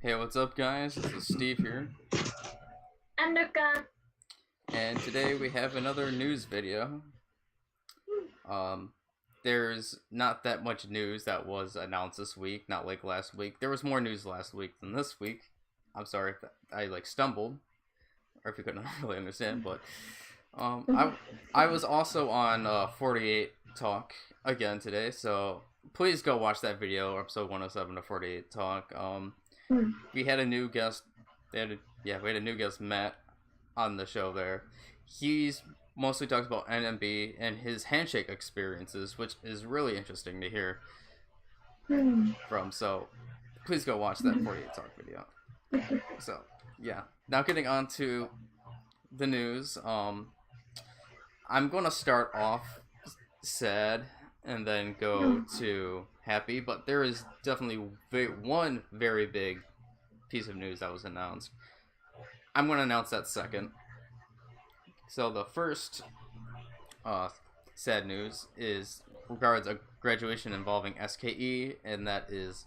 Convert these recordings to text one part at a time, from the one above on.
Hey, what's up, guys? This is Steve here, And Ruka. and today we have another news video. Um, there's not that much news that was announced this week, not like last week. There was more news last week than this week. I'm sorry if I stumbled, or if you couldn't really understand, but I was also on 48 Talk again today, so please go watch that video, episode 107 of 48 Talk. We had a new guest. We had a new guest, Matt, on the show there. He's mostly talks about NMB and his handshake experiences, which is really interesting to hear from. So please go watch that 48 Talk video. So yeah, now getting on to the news. I'm gonna start off sad and then go to happy, but there is definitely one very big piece of news that was announced. I'm gonna announce that second. So the first sad news is regards a graduation involving SKE, and that is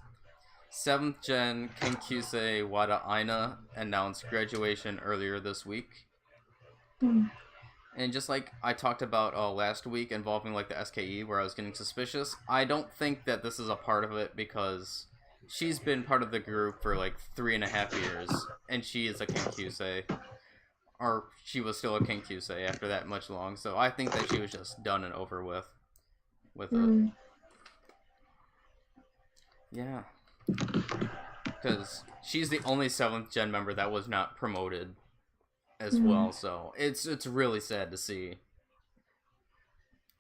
7th Gen Kenkyusei Wada Aina announced graduation earlier this week. And just like I talked about last week involving like the SKE where I was getting suspicious, I don't think that this is a part of it because she's been part of the group for like 3.5 years, and she is a Kenkyusei. Or she was still a Kenkyusei after that much long, so I think that she was just done and over with it. Yeah. Because she's the only 7th Gen member that was not promoted as well, so it's really sad to see.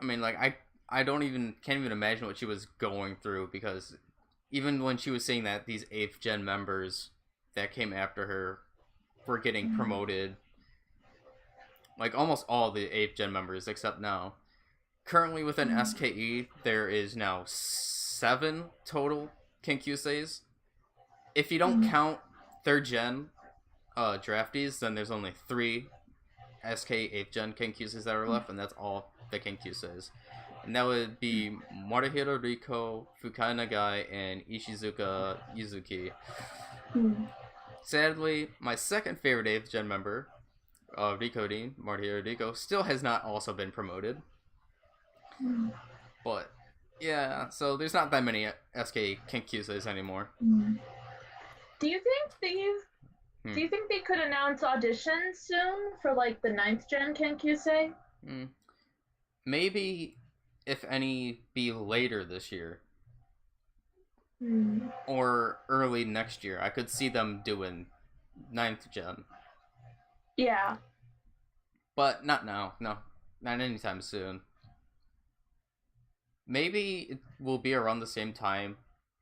I mean, like, I can't even imagine what she was going through, because even when she was saying that these 8th Gen members that came after her were getting promoted, like almost all the 8th Gen members except now. Currently within SKE, there is now 7 total Kenkyuseis. If you don't count 3rd Gen draftees, then there's only 3 SK 8th Gen Kenkyuseis that are left, and that's all the Kenkyuseis. And that would be Morihiro Riko, Fukai Nagai, and Ishizuka Yuzuki. Sadly, my second favorite 8th Gen member, Morihiro Riko, still has not also been promoted. But, yeah, so there's not that many SK Kenkyuseis anymore. Do you think they could announce auditions soon for like the 9th Gen Kenkyusei? Maybe, if any, be later this year. Or early next year. I could see them doing 9th Gen. Yeah. But not now. No. Not anytime soon. Maybe it will be around the same time,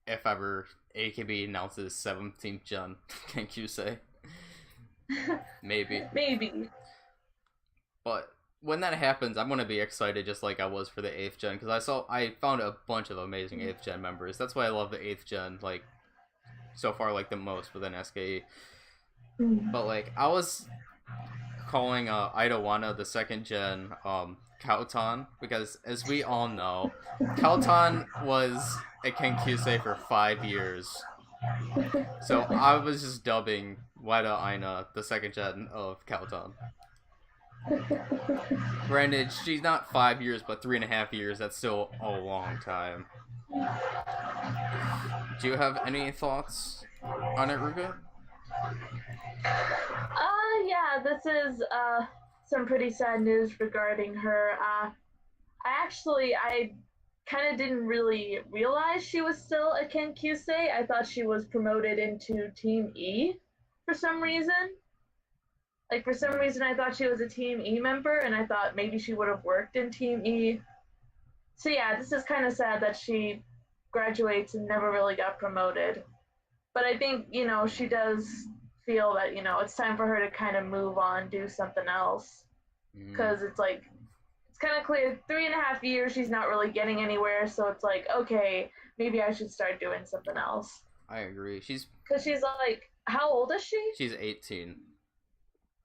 if ever, AKB announces 17th Gen Kenkyusei. Maybe. Maybe. But when that happens, I'm gonna be excited just like I was for the 8th Gen, because I found a bunch of amazing 8th Gen members. That's why I love the 8th Gen, like, so far, like, the most within SKE. But, like, I was calling Idawana the 2nd Gen Kautan, because as we all know, Kautan was a Kenkyusei for 5 years. So I was just dubbing Wada Aina the 2nd Gen of Kautan. Granted, she's not 5 years, but 3.5 years. That's still a long time. Do you have any thoughts on it, Ruka? Yeah, this is some pretty sad news regarding her. I kind of didn't really realize she was still a Kenkyusei. I thought she was promoted into Team E for some reason. Like, for some reason, I thought she was a Team E member, and I thought maybe she would have worked in Team E. So yeah, this is kind of sad that she graduates and never really got promoted. But I think, she does feel that, it's time for her to kind of move on, do something else. Because it's like, it's kind of clear, 3.5 years, she's not really getting anywhere, so it's like, okay, maybe I should start doing something else. I agree. Because she's like, how old is she? She's 18.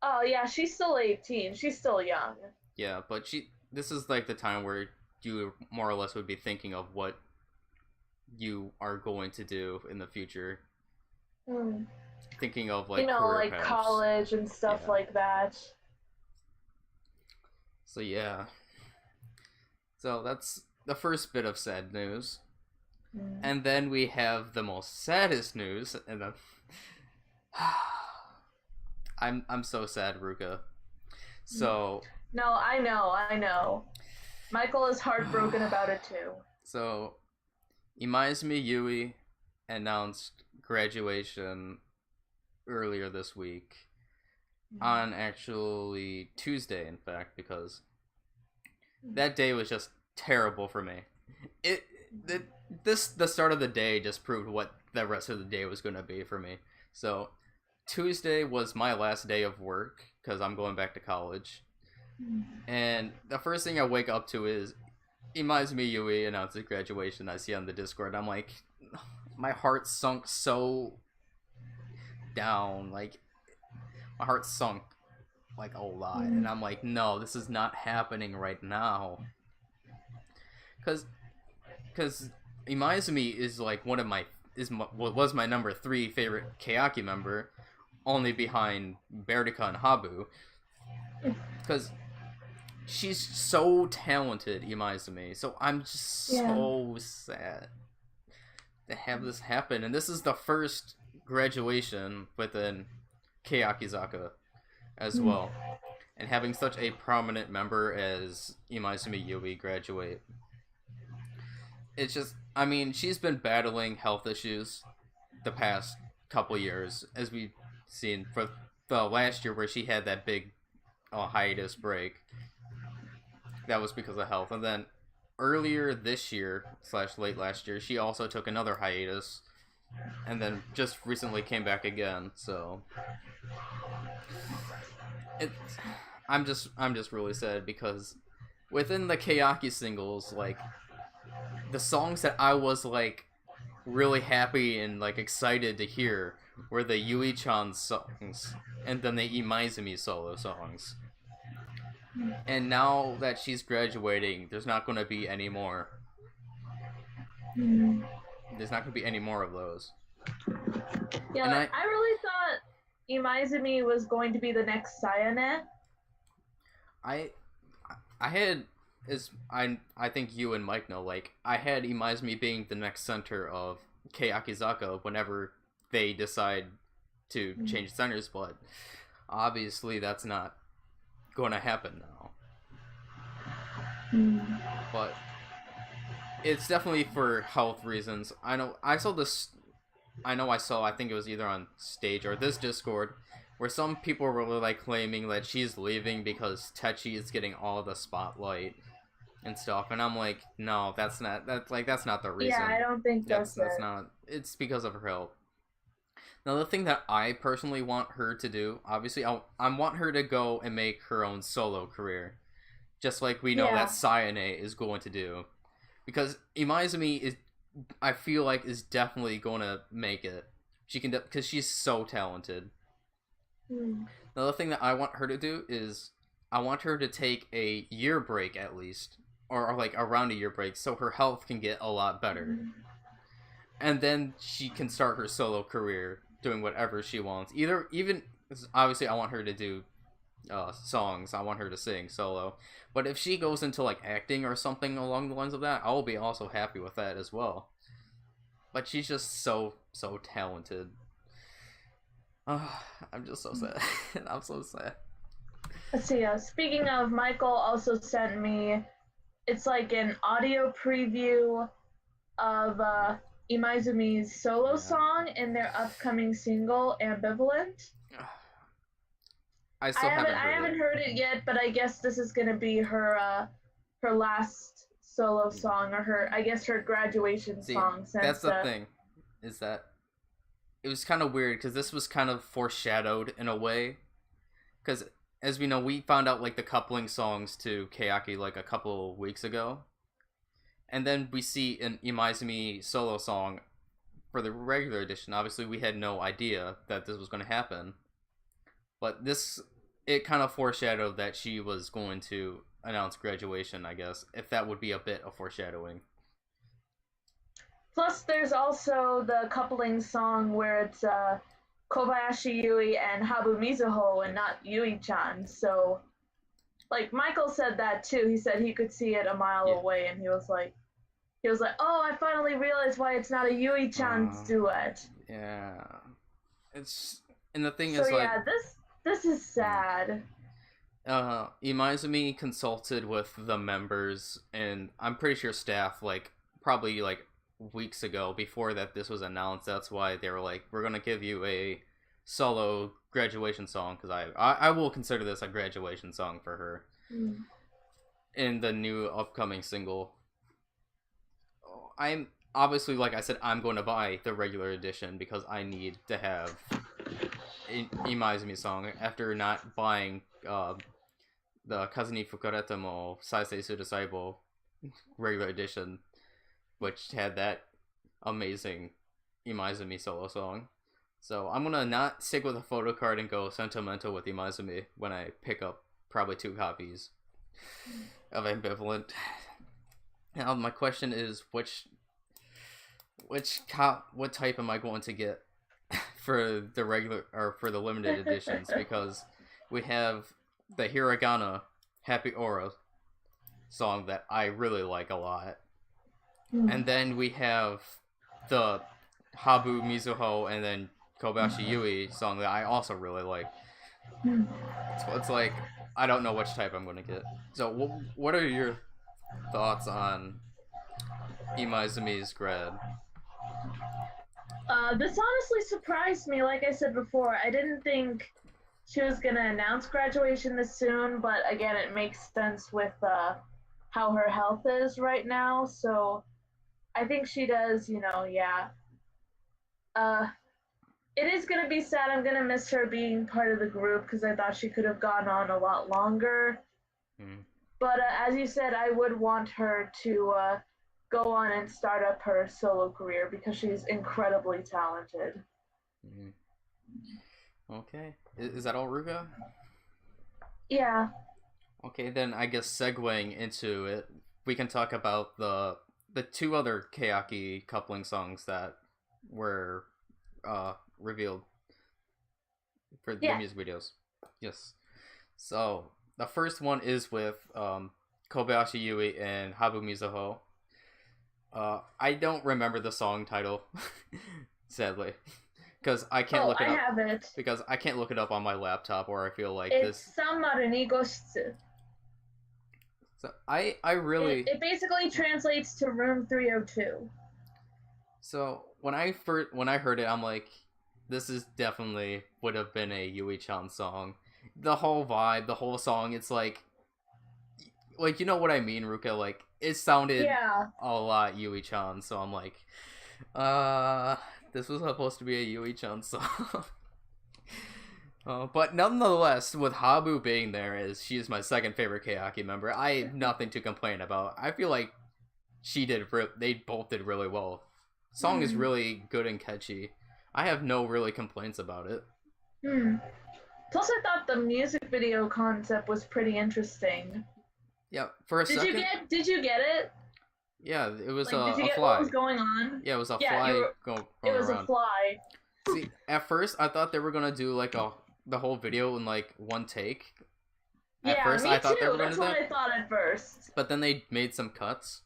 Oh, yeah, she's still 18. She's still young. Yeah, but this is like the time where you more or less would be thinking of what you are going to do in the future. Hmm. Thinking of You like know, career like paths. college and stuff Yeah. like that. So yeah. So that's the first bit of sad news. Hmm. And then we have the most saddest news, and then I'm so sad, Ruka. So No, I know. Michael is heartbroken about it too. so Imaizumi Yui announced graduation earlier this week on actually Tuesday, in fact, because that day was just terrible for me. It, it the start of the day just proved what the rest of the day was going to be for me. So Tuesday was my last day of work because I'm going back to college, and the first thing I wake up to is Imaizumi Yui announces graduation. I see on the Discord. I'm like, my heart sunk so down. Like my heart sunk like a lot, and I'm like, no, this is not happening right now. Because Imaizumi is like one of my was my number 3 favorite Keyaki member, only behind Berdika and Habu. Because she's so talented, Imaizumi. So I'm just so sad to have this happen. And this is the first graduation within Keyakizaka as well. And having such a prominent member as Imaizumi Yui graduate. It's just, I mean, she's been battling health issues the past couple years, as we've seen for the last year where she had that big hiatus break. That was because of health. And then earlier this year / late last year, she also took another hiatus, and then just recently came back again. So it's I'm just really sad because within the Keyaki singles, like the songs that I was like really happy and like excited to hear were the Yui-chan songs and then the Imaizumi solo songs. And now that she's graduating, there's not going to be any more. There's not going to be any more of those. Yeah, and like, I really thought Imaizumi was going to be the next Sayane. I had I think you and Mike know, like I had Imaizumi being the next center of Keyakizaka whenever they decide to change centers, but obviously that's not going to happen now. But it's definitely for health reasons. I know I saw I think it was either on stage or this Discord where some people were really like claiming that she's leaving because Techi is getting all the spotlight and stuff, and I'm like, no, that's not the reason. Yeah, I don't think that's not. It's because of her health. Now, the thing that I personally want her to do, obviously, I want her to go and make her own solo career, just like we know that Sayane is going to do, because Imaizumi is, I feel like, is definitely going to make it. She can, because she's so talented. Another thing that I want her to do is I want her to take a year break at least, or like around a year break, so her health can get a lot better. And then she can start her solo career doing whatever she wants. Even obviously I want her to do songs. I want her to sing solo. But if she goes into like acting or something along the lines of that, I'll be also happy with that as well. But she's just so talented. I'm just so sad. I'm so sad. Let's see. Speaking of, Michael also sent me. It's like an audio preview of Imaizumi's solo song in their upcoming single, Ambivalent. I haven't heard it yet, but I guess this is gonna be her last solo song, or her graduation song. Since, that's the thing, is that it was kind of weird because this was kind of foreshadowed in a way, because as we know, we found out like the coupling songs to Keyaki like a couple weeks ago, and then we see an Imaizumi solo song for the regular edition. Obviously, we had no idea that this was going to happen, but it kind of foreshadowed that she was going to announce graduation, I guess, if that would be a bit of foreshadowing. Plus, there's also the coupling song where it's Kobayashi Yui and Habu Mizuho and not Yui-chan. So, like, Michael said that too. He said he could see it a mile Yeah. away, and he was like, oh, I finally realized why it's not a Yui-chan's duet. Yeah. And the thing So is, like, yeah, this is sad. Imaizumi consulted with the members, and I'm pretty sure staff, like, probably, like, weeks ago, before that this was announced. That's why they were like, we're gonna give you a solo graduation song, because I will consider this a graduation song for her in the new upcoming single. I'm obviously, like I said, I'm going to buy the regular edition because I need to have Imaizumi song after not buying the Kazuni Fukareta mo Saisei Suda Saibo regular edition, which had that amazing Imaizumi solo song. So I'm gonna not stick with a photo card and go sentimental with Imaizumi when I pick up probably 2 copies of Ambivalent. Now my question is, what type am I going to get for the regular or for the limited editions? Because we have the Hiragana Happy Aura song that I really like a lot. And then we have the Habu Mizuho and then Kobayashi Yui song that I also really like. So it's like, I don't know which type I'm going to get. So what are your thoughts on Imaizumi's grad? This honestly surprised me. Like I said before, I didn't think she was going to announce graduation this soon, but again, it makes sense with how her health is right now. So I think she does, yeah. It is going to be sad. I'm going to miss her being part of the group because I thought she could have gone on a lot longer. But as you said, I would want her to go on and start up her solo career because she's incredibly talented. Okay. Is that all, Ruka? Yeah. Okay, then I guess segueing into it, we can talk about the 2 other Keyaki coupling songs that were revealed for the music videos. Yes. So the first one is with Kobayashi Yui and Habu Mizuho. I don't remember the song title, sadly, because I can't look it up. I have it. Because I can't look it up on my laptop, or I feel like it's this. 302 goshitsu. So I really. It basically translates to room 302. So when I heard it, I'm like, this is definitely would have been a Yui-chan song. The whole vibe, the whole song, it's like you know what I mean, Ruka? Like, it sounded a lot Yui-chan, so I'm like, this was supposed to be a Yui-chan song. But nonetheless, with Habu being there, she is my second favorite Keyaki member, I have nothing to complain about. I feel like they both did really well. Song is really good and catchy. I have no really complaints about it. Plus, I thought the music video concept was pretty interesting. Yeah, for a second. Did you get it? Yeah, it was did you a get fly. What was going on? Yeah, it was a fly going It was around. A fly. See, at first I thought they were gonna do like the whole video in like one take. At first me I thought too. they were gonna That's do what that. I thought at first. But then they made some cuts.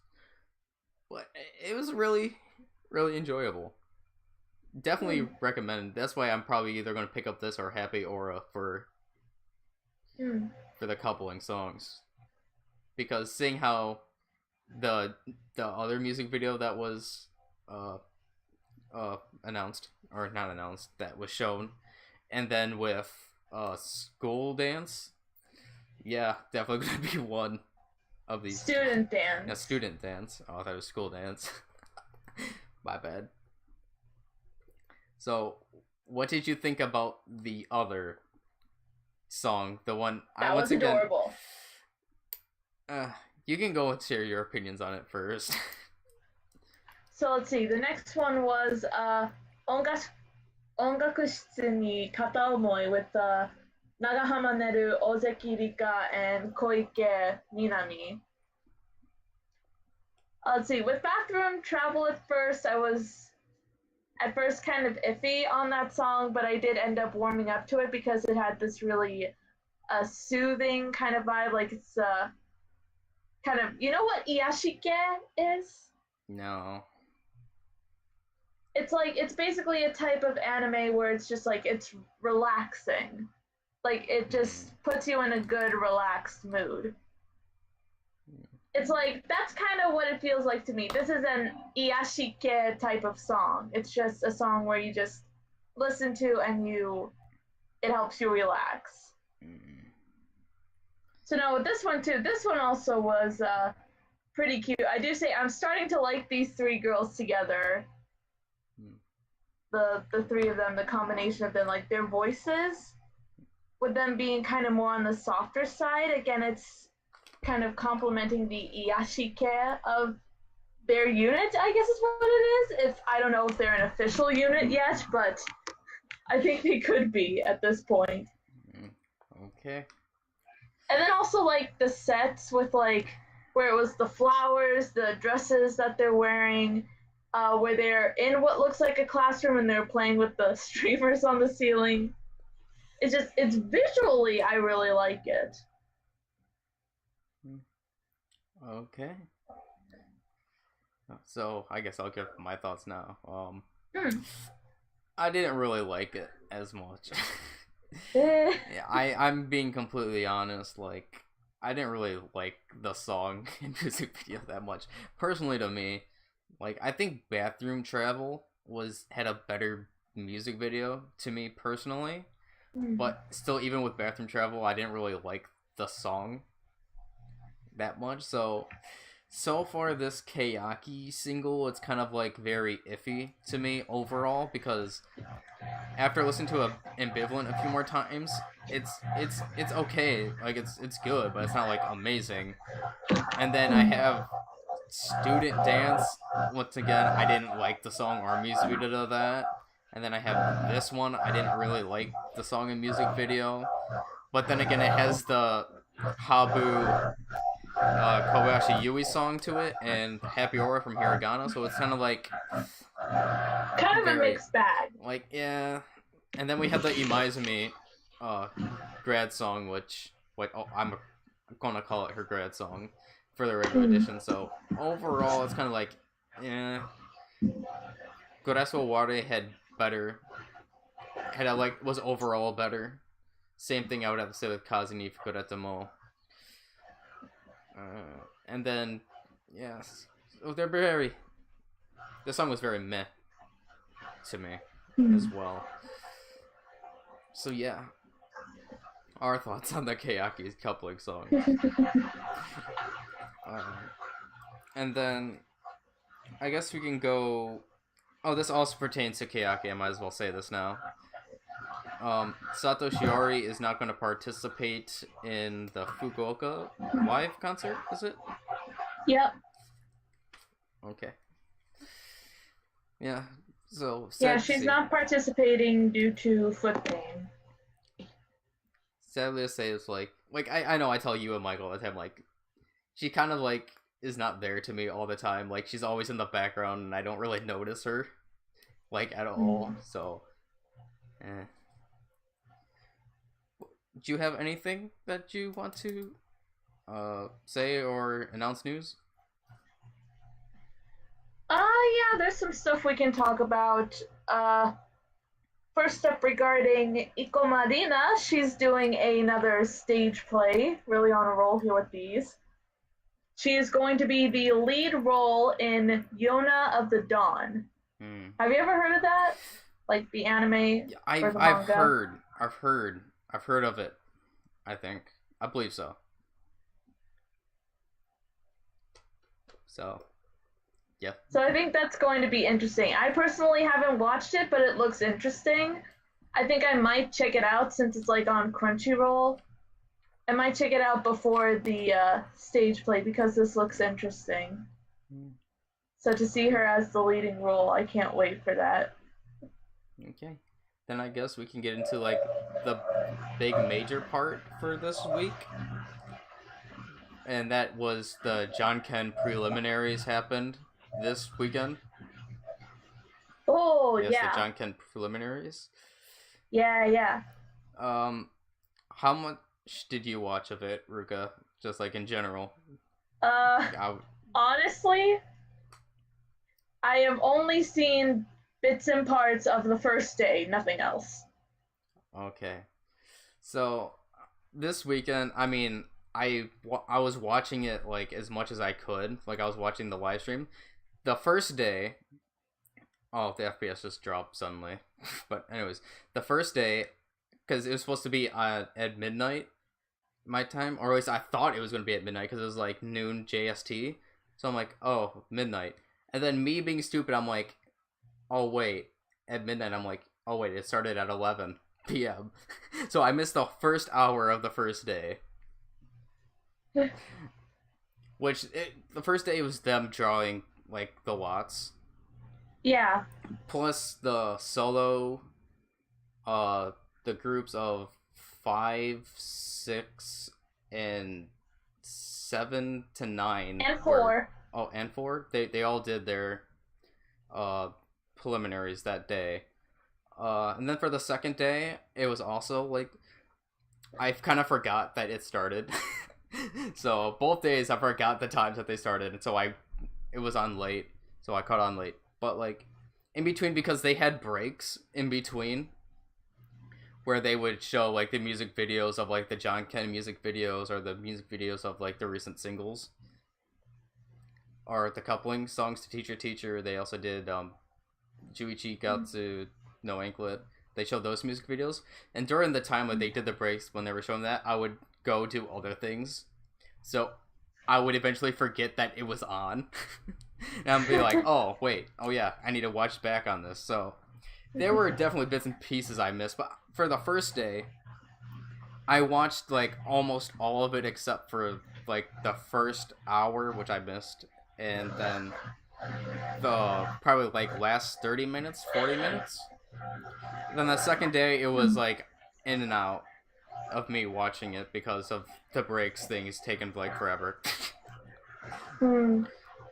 But it was really, really enjoyable. Definitely recommend. That's why I'm probably either gonna pick up this or Happy Aura for the coupling songs. Because seeing how the other music video that was announced, or not announced, that was shown, and then with school dance, yeah, definitely gonna be one of these. Student dance. Yeah, student dance. Oh, I thought it was school dance. My bad. So, what did you think about the other song? The one that was adorable. You can go and share your opinions on it first. So let's see. The next one was Ongakushitsu ni Kataomoi with Nagahama Neru, Ozeki Rika, and Koike Minami. Let's see. With Bathroom Travel at first, I was at first kind of iffy on that song, but I did end up warming up to it because it had this really soothing kind of vibe. Like it's kind of, you know what Iyashike is? No. It's like, it's basically a type of anime where it's just like, it's relaxing. Like it just puts you in a good, relaxed mood. It's like, that's kind of what it feels like to me. This is an Iyashike type of song. It's just a song where you just listen to and it helps you relax. So now with this one too, this one also was pretty cute. I do say I'm starting to like these three girls together. The three of them, the combination of them, like their voices, with them being kind of more on the softer side. Again, it's kind of complementing the Iyashike of their unit, I guess is what it is. I don't know if they're an official unit yet, but I think they could be at this point. Okay. And then also like the sets with like where it was the flowers, the dresses that they're wearing, where they're in what looks like a classroom and they're playing with the streamers on the ceiling. It's visually, I really like it. Okay. So I guess I'll give my thoughts now. I didn't really like it as much. Yeah, I'm being completely honest. Like, I didn't really like the song and music video that much. Personally, to me, like, I think Bathroom Travel had a better music video to me personally. But still, even with Bathroom Travel, I didn't really like the song that much. So far, this Keyaki single, it's kind of like very iffy to me overall, because after listening to Ambivalent a few more times, it's okay. Like it's good, but it's not like amazing. And then I have Student Dance. Once again, I didn't like the song or music video to that. And then I have this one. I didn't really like the song and music video. But then again, it has the Habu Kobayashi Yui song to it and Happy Aura from Hiragana. So it's kind of like... kind of a mixed bag. Like, yeah. And then we have the Imaizumi grad song, which... I'm going to call it her grad song for the regular edition. So overall, it's kind of like... yeah. Goresu Ware had better, was overall better. Same thing I would have to say with Kazi ni Fukuretamo. And then, yes, the song was very meh to me as well. So yeah, our thoughts on the Keyaki's coupling song. And then, I guess we can go... Oh, this also pertains to Keyaki, I might as well say this now. Sato Shiori is not going to participate in the Fukuoka live concert, is it? Yep. Okay. Yeah, so... yeah, she's not participating due to foot pain. Sadly to say, it's like I know I tell you and Michael all the time, like, she kind of, like, is not there to me all the time. Like, she's always in the background and I don't really notice her, like, at all. So do you have anything that you want to say or announce news? Yeah, there's some stuff we can talk about. First up, regarding Iko Marina, she's doing another stage play. Really on a roll here with these. She is going to be the lead role in Yona of the Dawn. Have you ever heard of that? Like the anime? Yeah, I've heard of it. I believe so. So, yeah. So I think that's going to be interesting. I personally haven't watched it, but it looks interesting. I think I might check it out since it's like on Crunchyroll. I might check it out before the stage play because this looks interesting. So to see her as the leading role, I can't wait for that. Okay. Then I guess we can get into, like, the big major part for this week. and that was the Janken preliminaries happened this weekend. Oh, Yes, the yeah. Janken preliminaries. Yeah. How much did you watch of it, Ruka? Just like in general. Honestly, I have only seen bits and parts of the first day, nothing else. Okay. So, this weekend, I mean, I was watching it like as much as I could. Like I was watching the live stream. The first day, oh, the FPS just dropped suddenly. But anyways, the first day, because it was supposed to be at midnight my time, or at least I thought it was going to be at midnight because it was like noon JST. So I'm like, oh, midnight. And then me being stupid, I'm like, oh wait, at midnight. I'm like, oh wait, it started at 11 p.m. So I missed the first hour of the first day. The first day was them drawing like the lots. Yeah. Plus the solo, the groups of 5, 6, and 7 to 9. And 4. And 4. They all did their preliminaries that day. And then for the second day, it was also like I kind of forgot that it started. So both days I forgot the times that they started, and so it was on late, so I caught on late. But like in between, because they had breaks in between where they would show like the music videos of like the Janken music videos or the music videos of like the recent singles or the coupling songs to Teacher Teacher. They also did Juichi Gatsu no Anklet. They showed those music videos, and during the time when they did the breaks, when they were showing that, I would go do other things, so I would eventually forget that it was on. And I'd be like, oh wait, oh yeah, I need to watch back on this. So there were definitely bits and pieces I missed, but for the first day I watched like almost all of it except for like the first hour, which I missed, and then the probably like last 30 minutes, 40 minutes. Then the second day, it was like in and out of me watching it because of the breaks things taking like forever.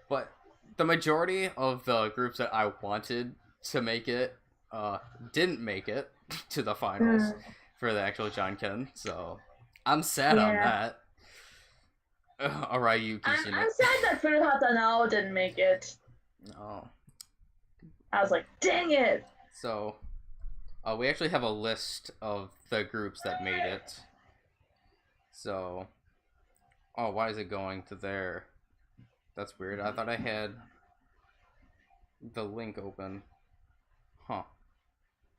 But the majority of the groups that I wanted to make it didn't make it to the finals for the actual Janken, so I'm sad on that. Arayuki's I'm sad that Furuhata Nao didn't make it. Oh. I was like, dang it! So, we actually have a list of the groups that made it. So, oh, why is it going to there? That's weird. I thought I had the link open. Huh.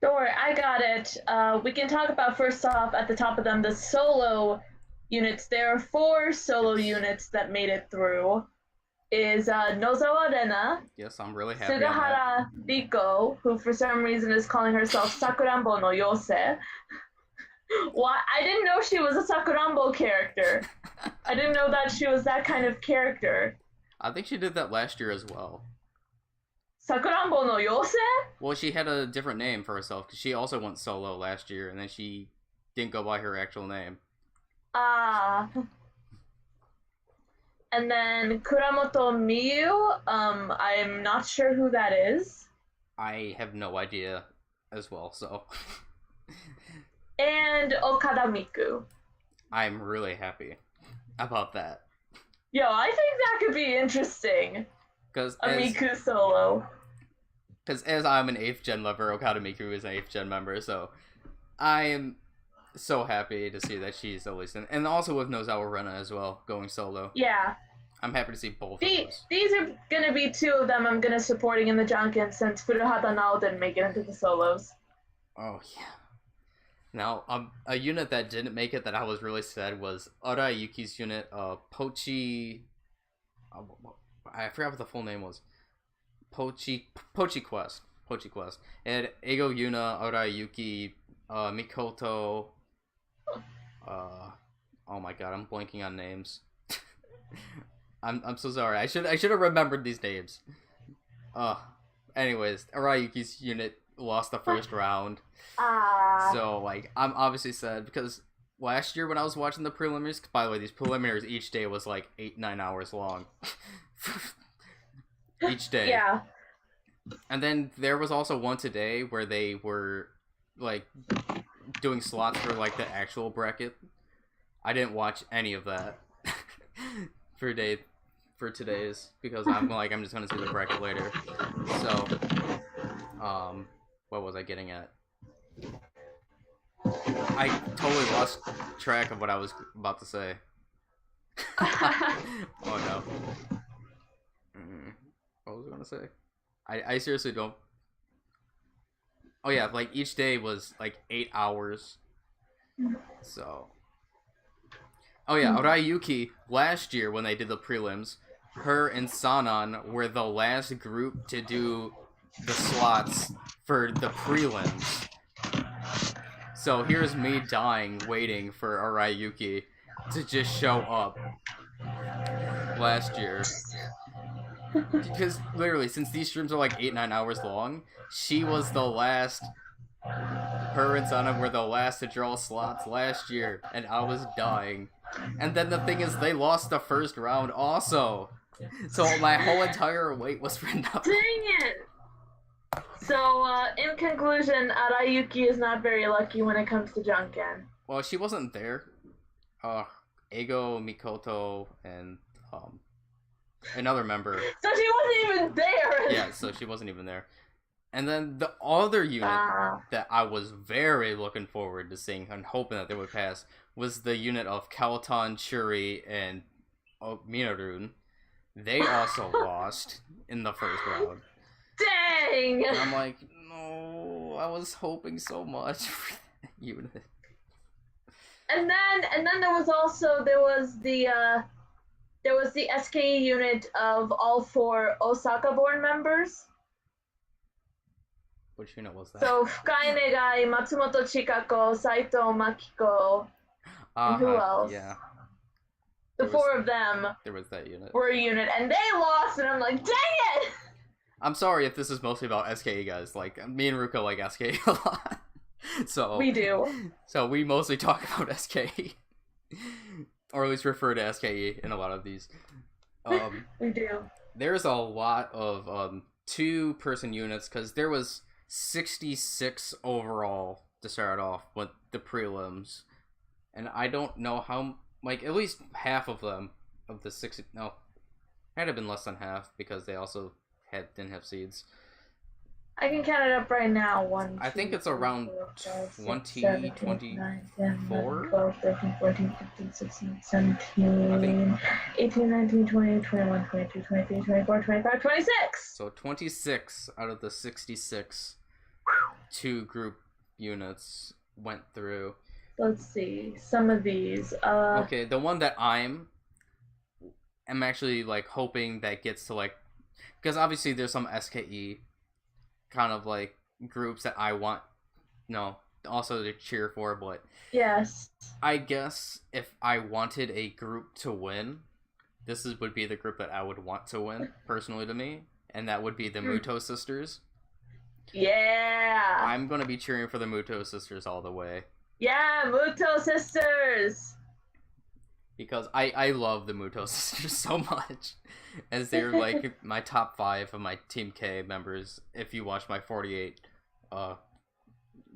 Don't worry, I got it. We can talk about first off at the top of them the solo units. There are 4 solo units that made it through. Is Nozawa Rena. Yes, I'm really happy. Sugahara Riko, who for some reason is calling herself Sakurambo no Yose. Why? I didn't know she was a Sakurambo character. I didn't know that she was that kind of character. I think she did that last year as well. Sakurambo no Yose? Well, she had a different name for herself because she also went solo last year, and then she didn't go by her actual name. And then Kuramoto Miyu, I'm not sure who that is. I have no idea as well, so. And Okada Miku. I'm really happy about that. Yo, I think that could be interesting. Because Miku solo. Because as I'm an 8th gen lover, Okada Miku is an 8th gen member, so I am so happy to see that she's at least in, and also with Nozawa Rena as well, going solo. Yeah. I'm happy to see both of those. These are gonna be 2 of them I'm gonna supporting in the Janken since Furuhata Nao didn't make it into the solos. Oh yeah. Now, a unit that didn't make it that I was really sad was Arayuki's unit, Pochi. I forgot what the full name was. Pochi Quest. And Eigo Yuna, Arayuki, Mikoto. Oh my god, I'm blanking on names. I'm so sorry. I should have remembered these names. Anyways, Arayuki's unit lost the first round. So like I'm obviously sad because last year when I was watching the preliminaries. By the way, these preliminaries each day was like 8-9 hours long. Each day. Yeah. And then there was also one today where they were like doing slots for like the actual bracket. I didn't watch any of that for today's because I'm just gonna see the bracket later. So, what was I getting at? I totally lost track of what I was about to say. Oh no. What was I gonna say? I seriously don't. Oh yeah, like each day was like 8 hours. So. Oh yeah, Arayuki last year when they did the prelims, her and Sanan were the last group to do the slots for the prelims. So here's me dying waiting for Arayuki to just show up last year. Because literally, since these streams are like 8-9 hours long, she was the last. Her and Sana were the last to draw slots last year, and I was dying. And then the thing is, they lost the first round also. So my whole entire wait was for nothing. Dang it! So, in conclusion, Arayuki is not very lucky when it comes to Janken. Well, she wasn't there. Eigo, Mikoto, and another member. So she wasn't even there! Yeah, so she wasn't even there. And then the other unit that I was very looking forward to seeing and hoping that they would pass was the unit of Kaotan, Shuri, and Minarun. They also lost in the first round. Dang! And I'm like, no, I was hoping so much for that unit. And then there was the SKE unit of all 4 Osaka-born members. Which unit was that? So Fukai Negai, Matsumoto Chikako, Saito Makiko, and who else? Yeah. The 4 of them. There was that unit. Were a unit, and they lost, and I'm like, dang it! I'm sorry if this is mostly about SKE guys. Like, me and Ruka like SKE a lot. So we do. So we mostly talk about SKE. Or at least refer to SKE in a lot of these. We do. There's a lot of 2-person units, because there was 66 overall to start off with the prelims. And I don't know how, like, at least half of them, of the 60, no, had have been less than half, because they also didn't have seeds. I can count it up right now. 1, I think it's around 20, 24? 12, 13, 14, 15, 16, 17, 18, 19, 20, 21, 22, 23, 24, 25, 26! So 26 out of the 66 2-group units went through. Let's see. Some of these. Okay, the one that I'm actually, like, hoping that gets to, like... Because obviously there's some SKE kind of, like, groups that I want, also to cheer for, but... Yes. I guess if I wanted a group to win, this would be the group that I would want to win, personally to me, and that would be the Muto sisters. Yeah! I'm gonna be cheering for the Muto sisters all the way. Yeah, Muto sisters! Because I love the Muto sisters so much. As they're like my top 5 of my Team K members. If you watch my 48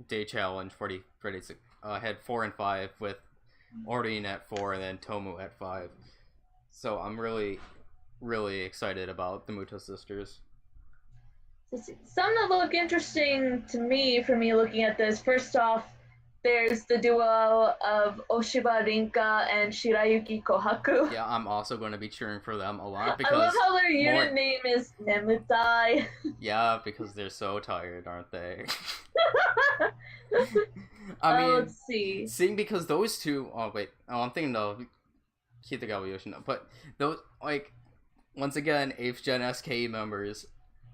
day challenge, 46, I had 4 and 5 with Orine at 4 and then Tomu at 5. So I'm really, really excited about the Muto sisters. Some that look interesting to me, for me looking at this, first off, there's the duo of Oshiba Rinka and Shirayuki Kohaku. Yeah, I'm also going to be cheering for them a lot because I love how their unit name is Nemutai. Yeah, because they're so tired, aren't they? I mean, let's see. Seeing because those two. Oh wait, I'm thinking of Kitagawa Yoshino, but those, like, once again, 8th Gen SKE members.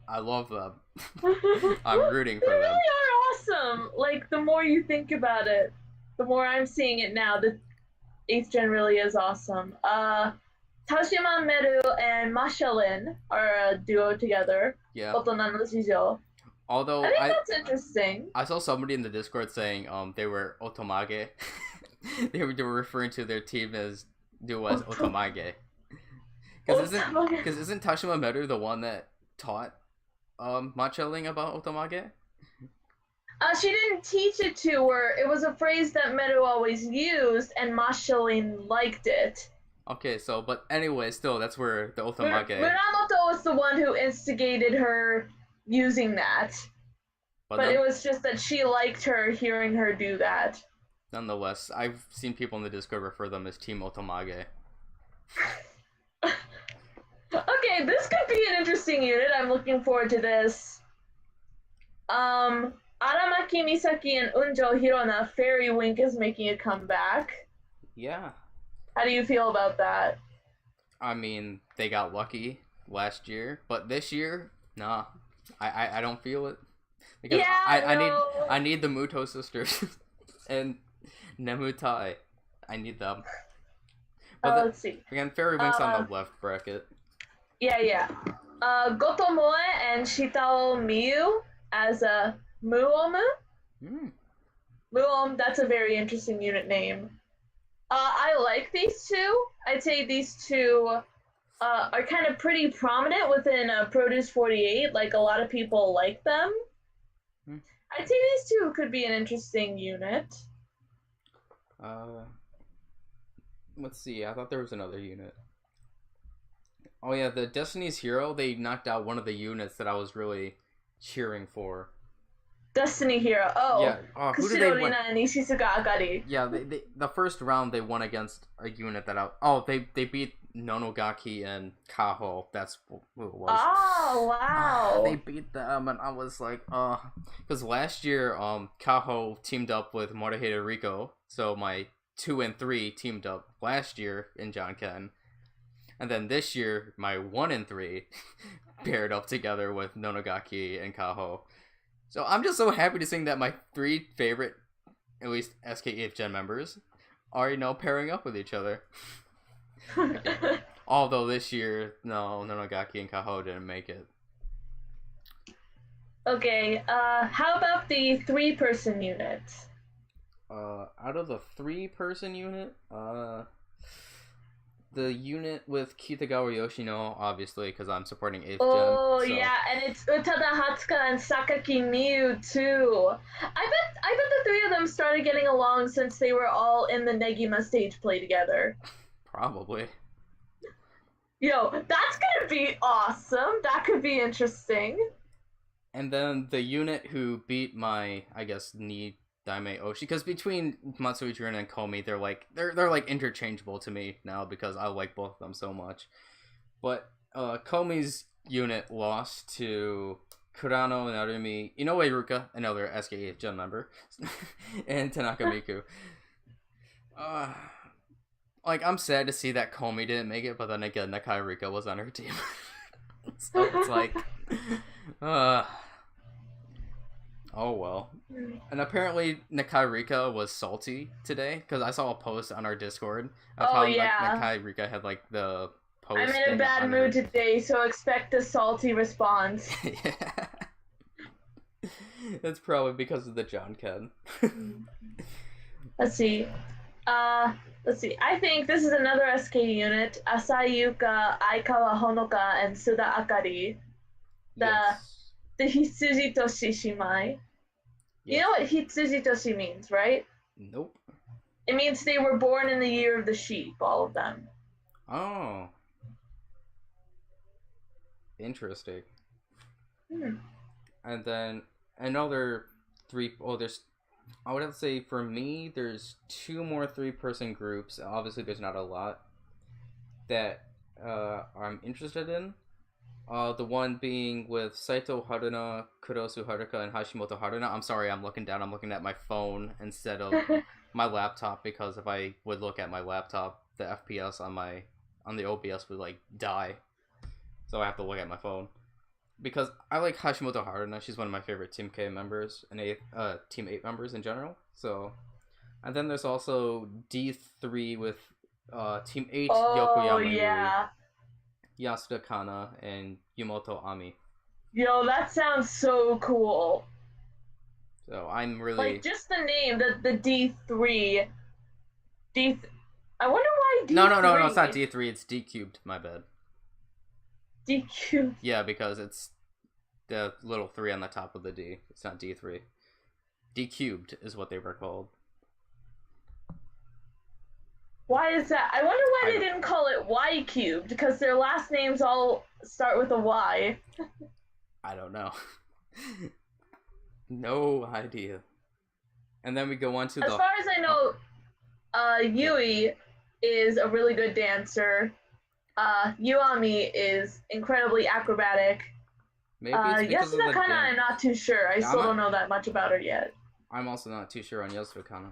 I love them. I'm rooting for them. They really are awesome. Like, the more you think about it, the more I'm seeing it now. The 8th Gen really is awesome. Tashima Meru and Mashalin are a duo together. Yeah. Otonan no Shijo. Although I think that's interesting. I saw somebody in the Discord saying they were otomage. they were referring to their team as Otomage. Otomage. Because isn't Tashima Meru the one that taught Macheling about Otomage? She didn't teach it to her. It was a phrase that Meru always used, and Mashalin liked it. Okay, so, but anyway, still, that's where the Otomage... Muramoto was the one who instigated her using that. But it was just that she liked her hearing her do that. Nonetheless, I've seen people in the Discord refer them as Team Otomage. Okay, this could be an interesting unit. I'm looking forward to this. Aramaki Misaki and Unjo Hirona, Fairy Wink is making a comeback. Yeah. How do you feel about that? I mean, they got lucky last year, but this year, nah. I don't feel it. Because yeah, I need the Muto sisters and Nemutai. I need them. But let's see. Again, Fairy Wink's on the left bracket. Yeah. Gotomoe and Shitao Miyu as a Muomu. Muom, that's a very interesting unit name. I like these two. I'd say these two are kind of pretty prominent within Produce 48. Like, a lot of people like them. I'd say these two could be an interesting unit. Let's see. I thought there was another unit. Oh yeah, the Destiny's Hero, they knocked out one of the units that I was really cheering for. Destiny Hero. Oh. Yeah. Who did they win? And Ishizuka Akari. Yeah, they the first round they won against a unit that they beat Nonogaki and Kaho. That's who it was. Oh, wow. They beat them, and I was like, because last year, Kaho teamed up with Morihei Riko, so my 2 and 3 teamed up last year in Janken, and then this year my 1 and 3 paired up together with Nonogaki and Kaho. So I'm just so happy to see that my 3 favorite, at least SK8 Gen members, are pairing up with each other. Although this year, no, Nonogaki and Kaho didn't make it. Okay, how about the 3-person unit? Out of the 3-person unit, the unit with Kitagawa Yoshino, obviously, because I'm supporting 8th Gen. Oh, so. Yeah, and it's Utada Hatsuka and Sakaki Miyu, too. I bet the 3 of them started getting along since they were all in the Negima stage play together. Probably. Yo, that's gonna be awesome. That could be interesting. And then the unit who beat my, I guess, Ni Daime Oshi, because between Matsui Jurina and Komi, they're like interchangeable to me now because I like both of them so much. But Komi's unit lost to Kurano, Narumi, Inoue Ruka, another SK8 Gen member, and Tanaka Miku. I'm sad to see that Komi didn't make it, but then again, Nakai Rika was on her team. So it's like, oh well. And apparently Nakai Rika was salty today, because I saw a post on our Discord of how Nakai Rika had the post. I'm in a bad mood today, so expect a salty response. Yeah. That's probably because of the Janken. Let's see. I think this is another SK unit. Asayuka, Aikawa Honoka, and Suda Akari. The Hitsuji Toshi Shimai. Yes. You know what Hitsuji Toshi means, right? Nope. It means they were born in the year of the sheep, all of them. Oh. Interesting. And then another 3... Oh, I would have to say, for me, there's 2 more 3-person groups. Obviously, there's not a lot that I'm interested in. The one being with Saito Haruna, Kurosu Haruka, and Hashimoto Haruna. I'm sorry, I'm looking down. I'm looking at my phone instead of my laptop, because if I would look at my laptop, the FPS on the OBS would die. So I have to look at my phone. Because I like Hashimoto Haruna. She's one of my favorite Team K members and Team 8 members in general. So, and then there's also D3 with Team 8 Yokoyama Yui, Yasuda Kana, and Yumoto Ami. Yo, that sounds so cool. So I'm really just the name, the D3. D. I wonder why D3. No, it's not D3, it's D cubed, my bad. D cubed. Yeah, because it's the little 3 on the top of the D. It's not D3. D cubed is what they were called. Why is that? I wonder why they didn't call it Y cubed, because their last names all start with a Y. I don't know. No idea. And then we go on to as far as I know, Yui is a really good dancer. Yuami is incredibly acrobatic. Maybe it's because of the Yasuna-kana, I'm not too sure. I still don't know that much about her yet. I'm also not too sure on Yasuna-kana.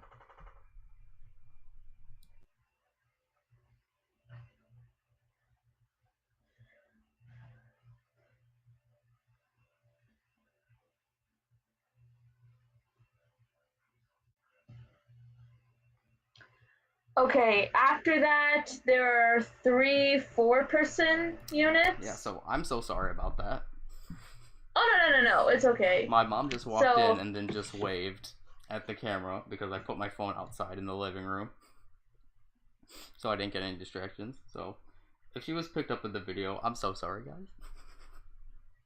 Okay, after that, there are 3 4-person units. Yeah, so I'm so sorry about that. Oh, no, it's okay. My mom just walked in and then just waved at the camera because I put my phone outside in the living room. So I didn't get any distractions. So if she was picked up in the video, I'm so sorry,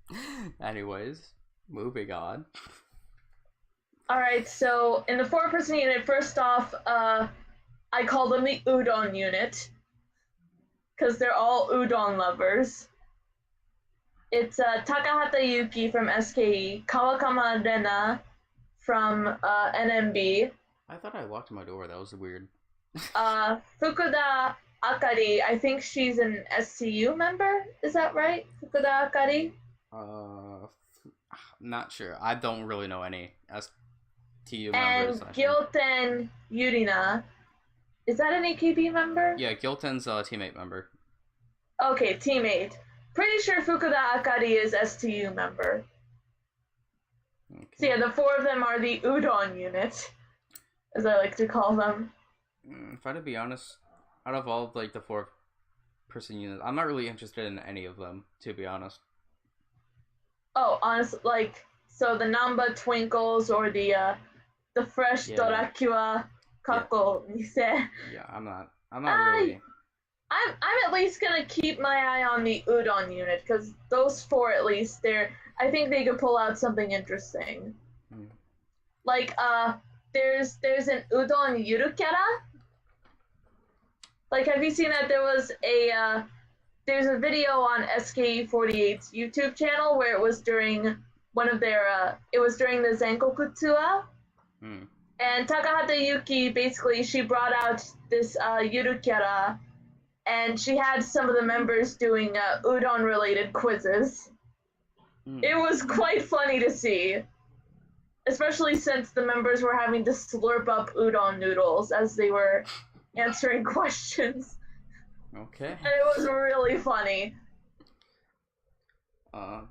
guys. Anyways, moving on. Alright, so in the 4-person unit, first off, I call them the udon unit, because they're all udon lovers. It's Takahata Yuki from SKE, Kawakama Rena from NMB. I thought I locked my door, that was weird. Fukuda Akari, I think she's an SCU member, is that right? Fukuda Akari? Not sure. I don't really know any STU members. And Gyoten Yurina. Is that an AKB member? Yeah, Gilton's a teammate member. Okay, teammate. Pretty sure Fukuda Akari is STU member. Okay. So yeah, the 4 of them are the udon unit, as I like to call them. If I had to be honest, out of all like the 4-person units, I'm not really interested in any of them, to be honest. Oh, honestly, like, so the Namba Twinkles or the fresh Dorakiwa Kako Mise. Yeah, I'm not really. I'm at least gonna keep my eye on the udon unit, because those 4 at least, I think they could pull out something interesting. Like, there's an udon yurukara. Like, have you seen that there's a video on SKE48's YouTube channel where it was during one of their, it was during the Zenkoku tour. And Takahata Yuki, basically, she brought out this yurukara, and she had some of the members doing udon-related quizzes. It was quite funny to see, especially since the members were having to slurp up udon noodles as they were answering questions. Okay. And it was really funny.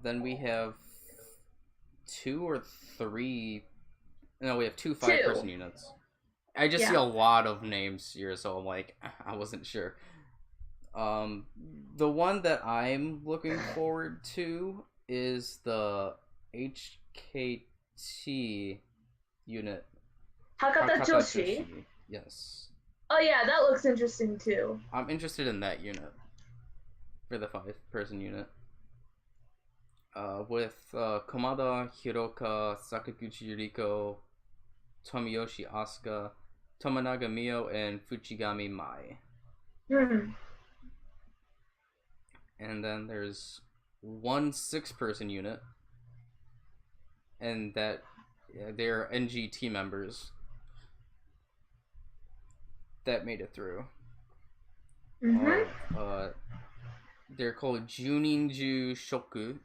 Then we have 2 or 3... No, we have 2 5-person units. I just see a lot of names here, so I'm like, I wasn't sure. The one that I'm looking forward to is the HKT unit. Hakata Joshi? Yes. Oh yeah, that looks interesting too. I'm interested in that unit. For the 5-person unit. With Komada, Hiroka, Sakaguchi Yuriko, Tomiyoshi Asuka, Tomonaga Mio, and Fuchigami Mai. And then there's 1 6-person unit, and that they're NGT members that made it through. They're called Juninju Shoku.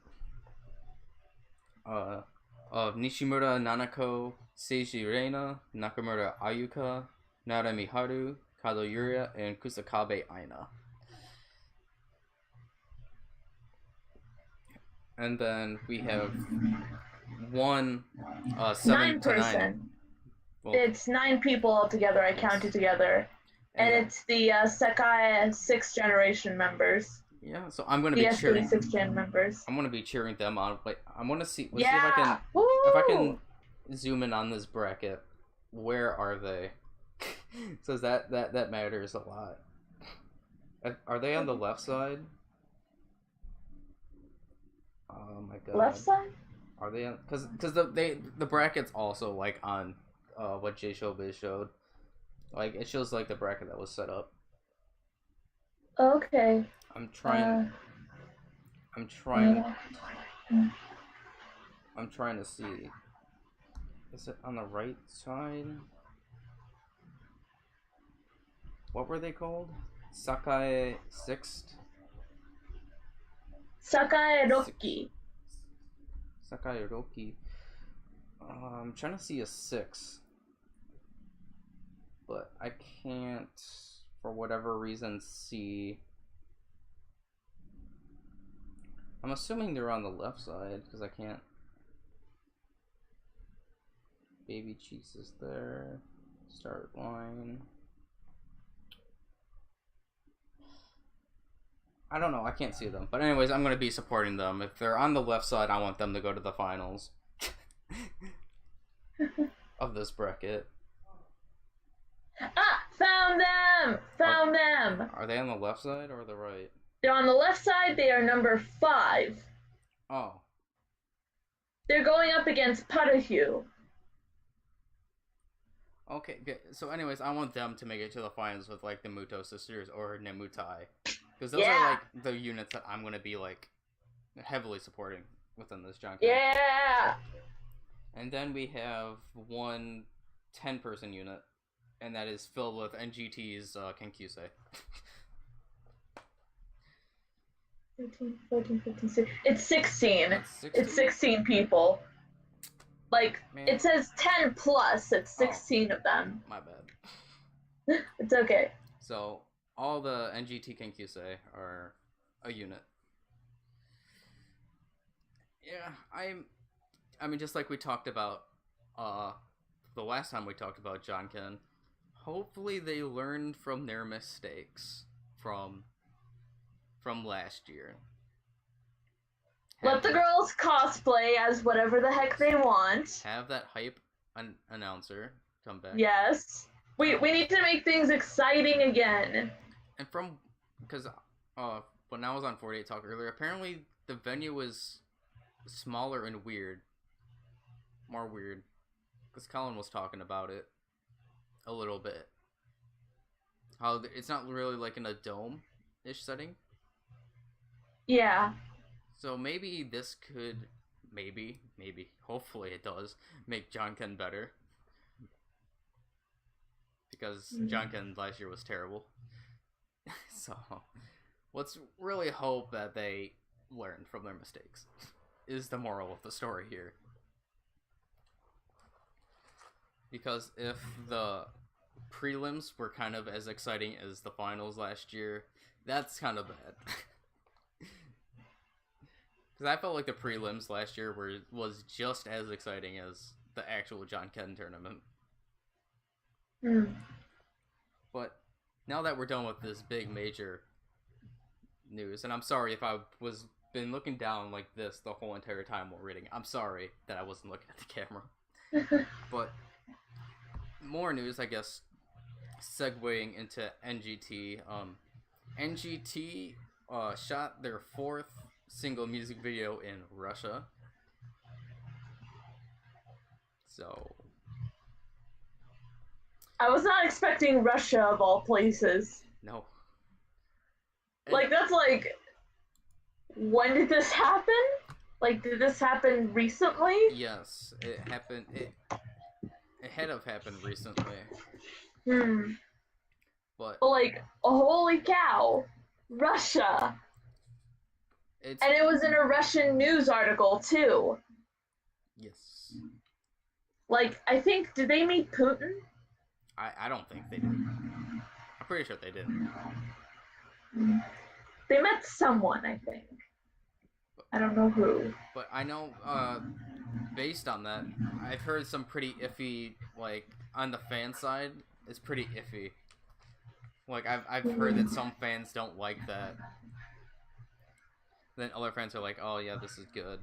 Of Nishimura Nanako, Seiji Reina, Nakamura Ayuka, Nara Miharu, Kado Yuria, and Kusakabe Aina. And then we have 1 7 to 9. Well, it's 9 people altogether. I counted together, and it's the Sekai 6th generation members. Yeah, so I'm gonna be cheering. 6th gen members. I'm gonna be cheering them on. Like, I'm gonna see. Let's see if I can zoom in on this bracket. Where are they? So that matters a lot. Are they on the left side? Oh my god. Left side? Are they on? Because the brackets also like on what J Showbiz showed. Like it shows like the bracket that was set up. Okay. I'm trying. I'm trying to see. Is it on the right side? What were they called? Sakai Sixth? Sakai Roki. Sakai Roki. I'm trying to see a 6. But I can't, for whatever reason, see. I'm assuming they're on the left side, because I can't. Baby Cheeks is there. Start line. I don't know, I can't see them. But anyways, I'm going to be supporting them. If they're on the left side, I want them to go to the finals of this bracket. Ah! Found them! Found them! Are they on the left side or the right? They're on the left side. They are number 5. Oh. They're going up against Putahue. Okay, good. So anyways, I want them to make it to the finals with like the Muto sisters or Nemutai. Because those are like the units that I'm going to be like heavily supporting within this Janken. Yeah! And then we have one 10-person unit, and that is filled with NGT's Kenkyusei. 13, 14, 15, 16. It's 16. That's 16? It's 16 people. Like, Man. it says 10 plus. It's 16 of them. My bad. It's okay. So, all the NGT Kenkyusei are a unit. Yeah, I mean, just like we talked about the last time we talked about Janken, hopefully they learned from their mistakes from last year. Let the girls cosplay as whatever the heck they want. Have that hype announcer come back. Yes. We need to make things exciting again. And because when I was on 48 Talk earlier, apparently the venue was smaller and weird. More weird. Because Colin was talking about it a little bit. How it's not really like in a dome-ish setting. Yeah. So maybe this could, maybe, hopefully it does, make Janken better. Because Janken last year was terrible. So, let's really hope that they learn from their mistakes, is the moral of the story here. Because if the prelims were kind of as exciting as the finals last year, that's kind of bad. Because I felt like the prelims last year was just as exciting as the actual Janken tournament. But now that we're done with this big major news, and I'm sorry if I was been looking down like this the whole entire time while reading. I'm sorry that I wasn't looking at the camera. But more news, I guess, segueing into NGT. NGT shot their 4th single music video in Russia. So I was not expecting Russia of all places. no. Like, that's like, when did this happen? Like, did this happen recently? Yes, it happened. It had to have happened recently. But like, holy cow, Russia. And it was in a Russian news article, too. Yes. Like, I think, did they meet Putin? I don't think they did. I'm pretty sure they didn't. They met someone, I think. I don't know who. But I know, based on that, I've heard some pretty iffy, like, on the fan side, it's pretty iffy. Like, I've heard that some fans don't like that. Then other fans are like, oh yeah, this is good.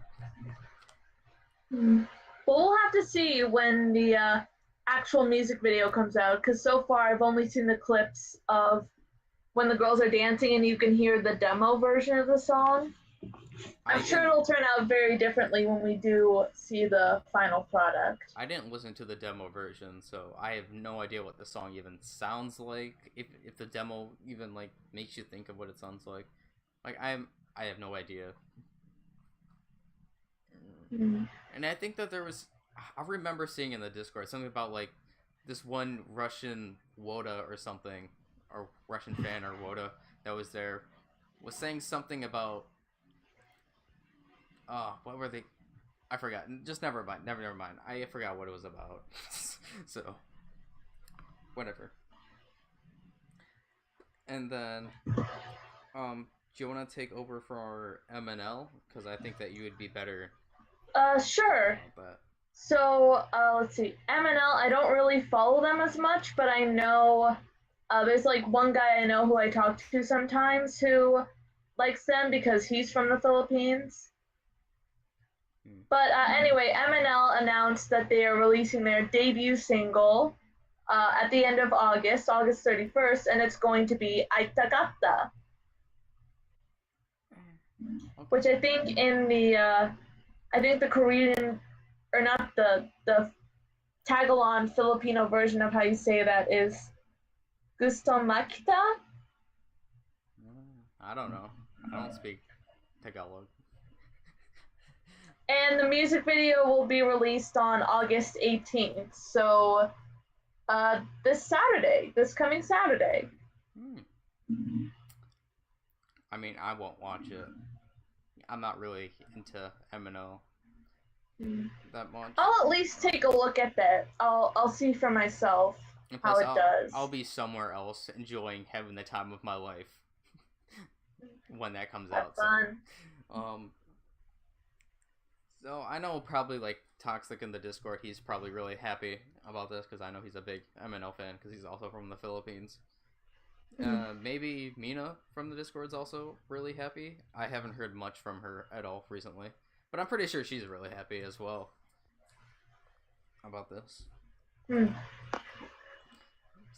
Well, we'll have to see when the actual music video comes out, because so far I've only seen the clips of when the girls are dancing and you can hear the demo version of the song. I'm sure it'll turn out very differently when we do see the final product. I didn't listen to the demo version, so I have no idea what the song even sounds like. If the demo even like makes you think of what it sounds like, I have no idea. Mm. And I think that I remember seeing in the Discord something about like this one Russian WOTA or something, or Russian fan or WOTA that was there, was saying something about what were they? I forgot. Just never mind. Never mind. I forgot what it was about. So, whatever. And then, do you want to take over for our MNL? Because I think that you would be better. Sure. So, let's see. MNL, I don't really follow them as much, but I know there's like one guy I know who I talk to sometimes who likes them because he's from the Philippines. But anyway, MNL announced that they are releasing their debut single at the end of August 31st, and it's going to be Aitakata. Okay. Which I think in the Korean, or not the Tagalog Filipino version of how you say that is Gusto Makita? I don't know. I don't speak Tagalog. And the music video will be released on August 18th. So, this coming Saturday. I mean, I won't watch it. I'm not really into MNO that much. I'll at least take a look at that. I'll see for myself how it does. I'll be somewhere else enjoying having the time of my life when that comes out. Fun. So I know probably like Toxic in the Discord, he's probably really happy about this because I know he's a big MNL fan because he's also from the Philippines. Maybe Mina from the Discord is also really happy. I haven't heard much from her at all recently, but I'm pretty sure she's really happy as well about this.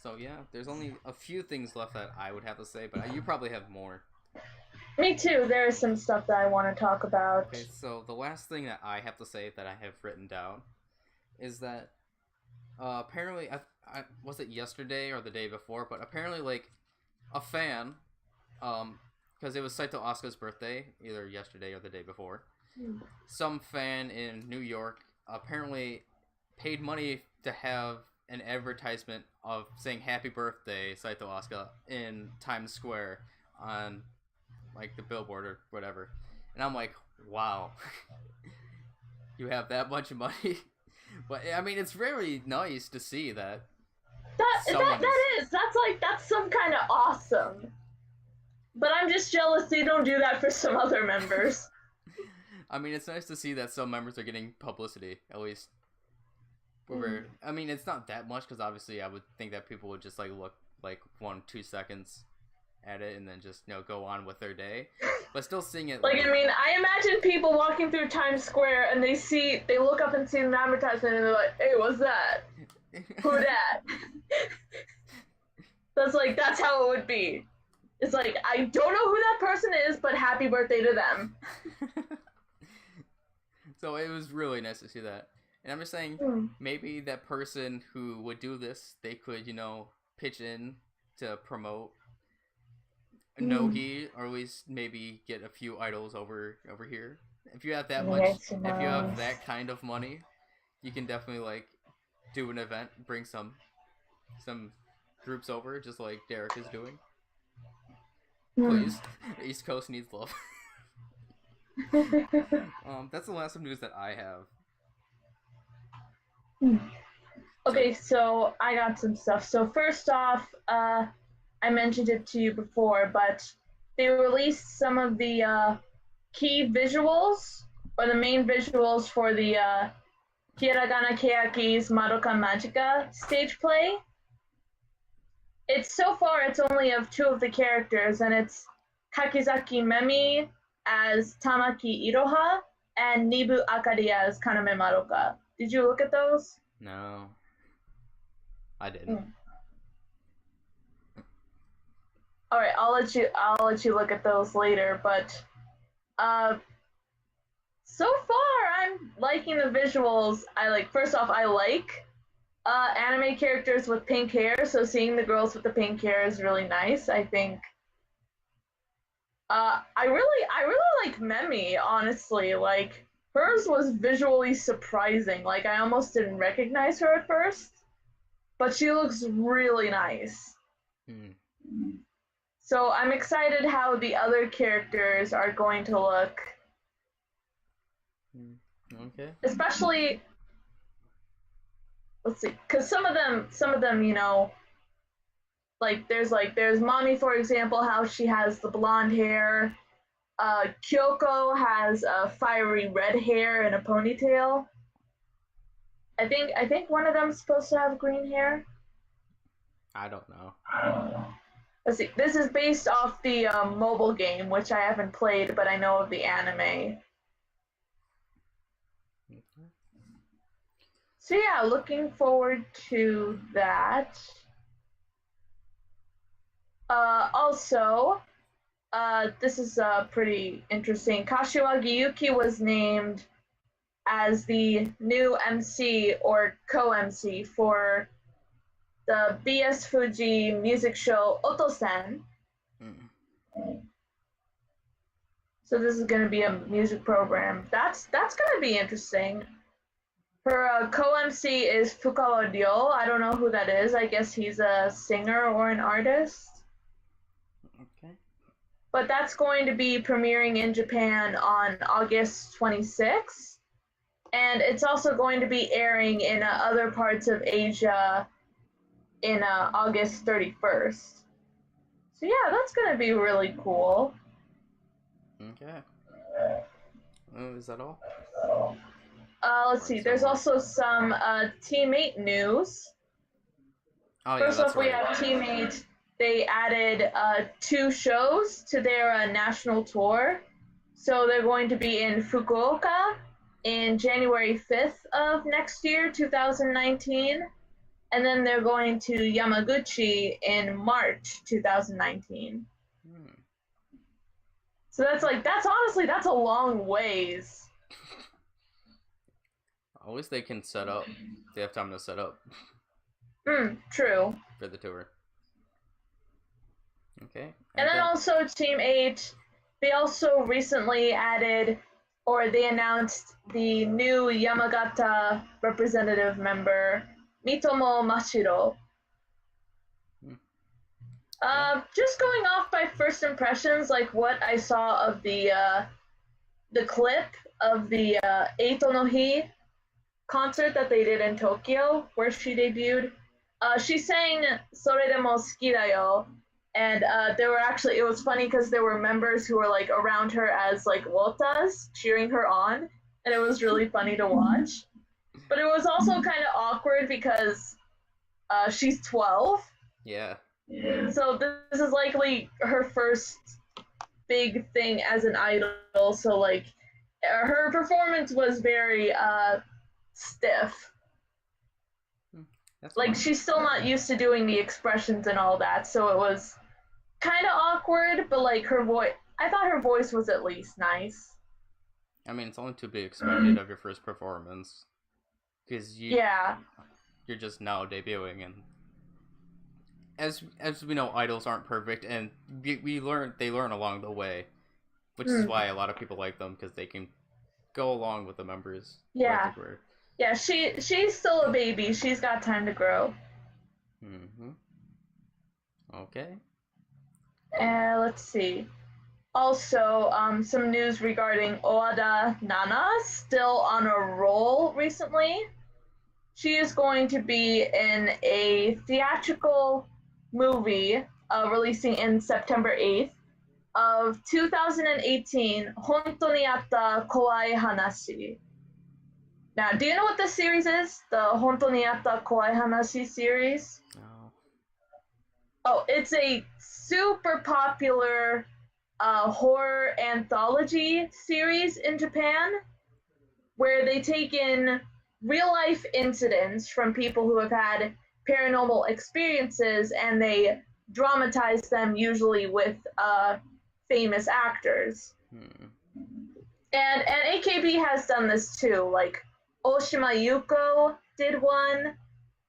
So yeah, there's only a few things left that I would have to say, but you probably have more. Me too. There is some stuff that I want to talk about. Okay, so the last thing that I have to say that I have written down is that apparently, I was it yesterday or the day before, but apparently like a fan, because it was Saito Asuka's birthday, either yesterday or the day before, some fan in New York apparently paid money to have an advertisement of saying "Happy Birthday, Saito Asuka" in Times Square on like the billboard or whatever, and I'm like, wow, you have that much money. But I mean, it's very nice to see that. That's some kind of awesome. But I'm just jealous they don't do that for some other members. I mean, it's nice to see that some members are getting publicity, at least. I mean, it's not that much because obviously I would think that people would just like look like 1-2 seconds at it and then just go on with their day, but still seeing it I mean, I imagine people walking through Times Square and they look up and see an advertisement and they're like, hey, what's that? Who dat? That's how it would be. It's like, I don't know who that person is, but happy birthday to them. So it was really nice to see that. And I'm just saying, maybe that person who would do this, they could, pitch in to promote Nogi, or at least maybe get a few idols over here. If you have that much, if you have that kind of money, you can definitely do an event, bring some groups over, just like Derek is doing. Please, the East Coast needs love. That's the last of news that I have. Okay, so I got some stuff. So first off, I mentioned it to you before, but they released some of the key visuals, or the main visuals for the Hiragana Keyaki's Madoka Magica stage play. So far, it's only of 2 of the characters, and it's Kakizaki Memi as Tamaki Iroha, and Nibu Akari as Kaname Madoka. Did you look at those? No. I didn't. All right, I'll let you look at those later, but so far I'm liking the visuals. First off, I like anime characters with pink hair, so seeing the girls with the pink hair is really nice. I think I really like Memi, honestly. Like hers was visually surprising. Like I almost didn't recognize her at first, but she looks really nice. Hmm. So I'm excited how the other characters are going to look. Okay. Especially, let's see, because some of them, you know, there's Mommy, for example, how she has the blonde hair. Kyoko has fiery red hair and a ponytail. I think one of them's supposed to have green hair. I don't know. Let's see. This is based off the mobile game, which I haven't played, but I know of the anime. Okay. So yeah, looking forward to that. Also, this is pretty interesting. Kashiwagi Yuki was named as the new MC or co-MC for the BS Fuji music show Otosen. So this is going to be a music program. That's going to be interesting. Her co-MC is Fukawa Ryo. I don't know who that is. I guess he's a singer or an artist. Okay. But that's going to be premiering in Japan on August 26th. And it's also going to be airing in other parts of Asia in August 31st. So yeah, that's going to be really cool. Okay. Is that all? Let's see. There's also some Team 8 news. Oh, First yeah, off, we have Team 8. They added 2 shows to their national tour. So they're going to be in Fukuoka in January 5th of next year, 2019. And then they're going to Yamaguchi in March 2019. So that's a long ways. At least they can set up. They have time to set up. True. For the tour. Okay. And then also Team 8, they also recently added, or they announced the new Yamagata representative member, Mitomo Mashiro. Just going off by first impressions, like what I saw of the clip of the Eito no Hi concert that they did in Tokyo, where she debuted. She sang "Sore de mo suki da yo," and there were actually, it was funny because there were members who were like around her as like wotas cheering her on, and it was really funny to watch. But it was also kind of awkward because she's 12. Yeah. So this is likely her first big thing as an idol. So like her performance was very stiff. Like she's still not used to doing the expressions and all that, so it was kind of awkward. But like her voice, I thought her voice was at least nice. I mean, it's only to be expected of your first performance, because you're just now debuting, and as we know, idols aren't perfect, and they learn along the way, which is why a lot of people like them, because they can go along with the members. Yeah. Yeah, she's still a baby. She's got time to grow. Okay. Let's see. Also, some news regarding Owada Nana, still on a roll recently. She is going to be in a theatrical movie releasing in September 8th of 2018, Honto ni Atta Kowai Hanashi. Now, do you know what this series is? The Honto ni Atta Kowai Hanashi series? No. Oh, it's a super popular horror anthology series in Japan where they take in real life incidents from people who have had paranormal experiences, and they dramatize them usually with famous actors. And AKB has done this too. Like Oshima Yuko did one.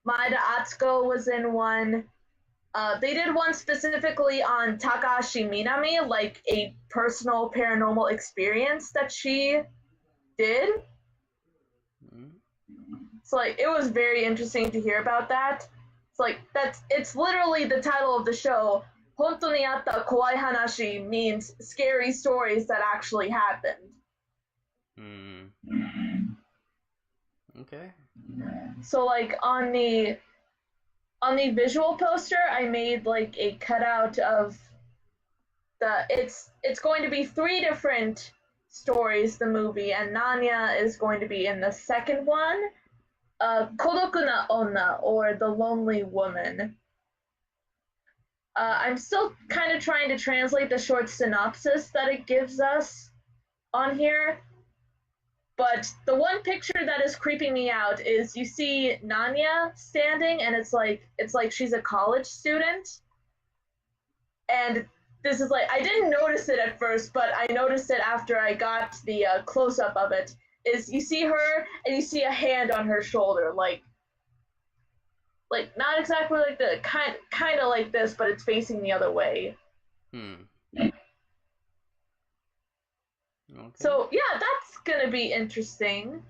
Maeda Atsuko was in one. They did one specifically on Takashi Minami, like a personal paranormal experience that she did. So like it was very interesting to hear about that. It's like it's literally the title of the show. Honto ni atta kowai hanashi means scary stories that actually happened. Okay. So like on the visual poster, I made like a cutout of it's going to be 3 different stories, the movie, and Nanya is going to be in the second one. Kodoku na Onna, or The Lonely Woman. I'm still kind of trying to translate the short synopsis that it gives us on here. But the one picture that is creeping me out is you see Nanya standing, and it's like she's a college student. And this is like, I didn't notice it at first, but I noticed it after I got the close-up of it. Is you see her, and you see a hand on her shoulder, like not exactly like the kind of like this, but it's facing the other way. Okay. So yeah, that's gonna be interesting.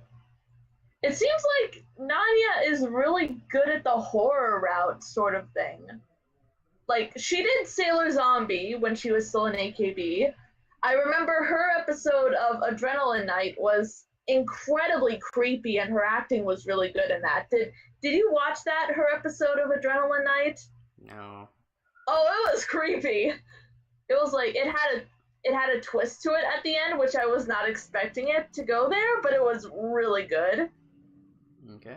It seems like Nanya is really good at the horror route sort of thing. Like, she did Sailor Zombie when she was still in AKB. I remember her episode of Adrenaline Night was incredibly creepy, and her acting was really good in that. Did you watch that, her episode of Adrenaline Night? No. Oh, it was creepy. It was like, it had a twist to it at the end, which I was not expecting it to go there, but it was really good. Okay.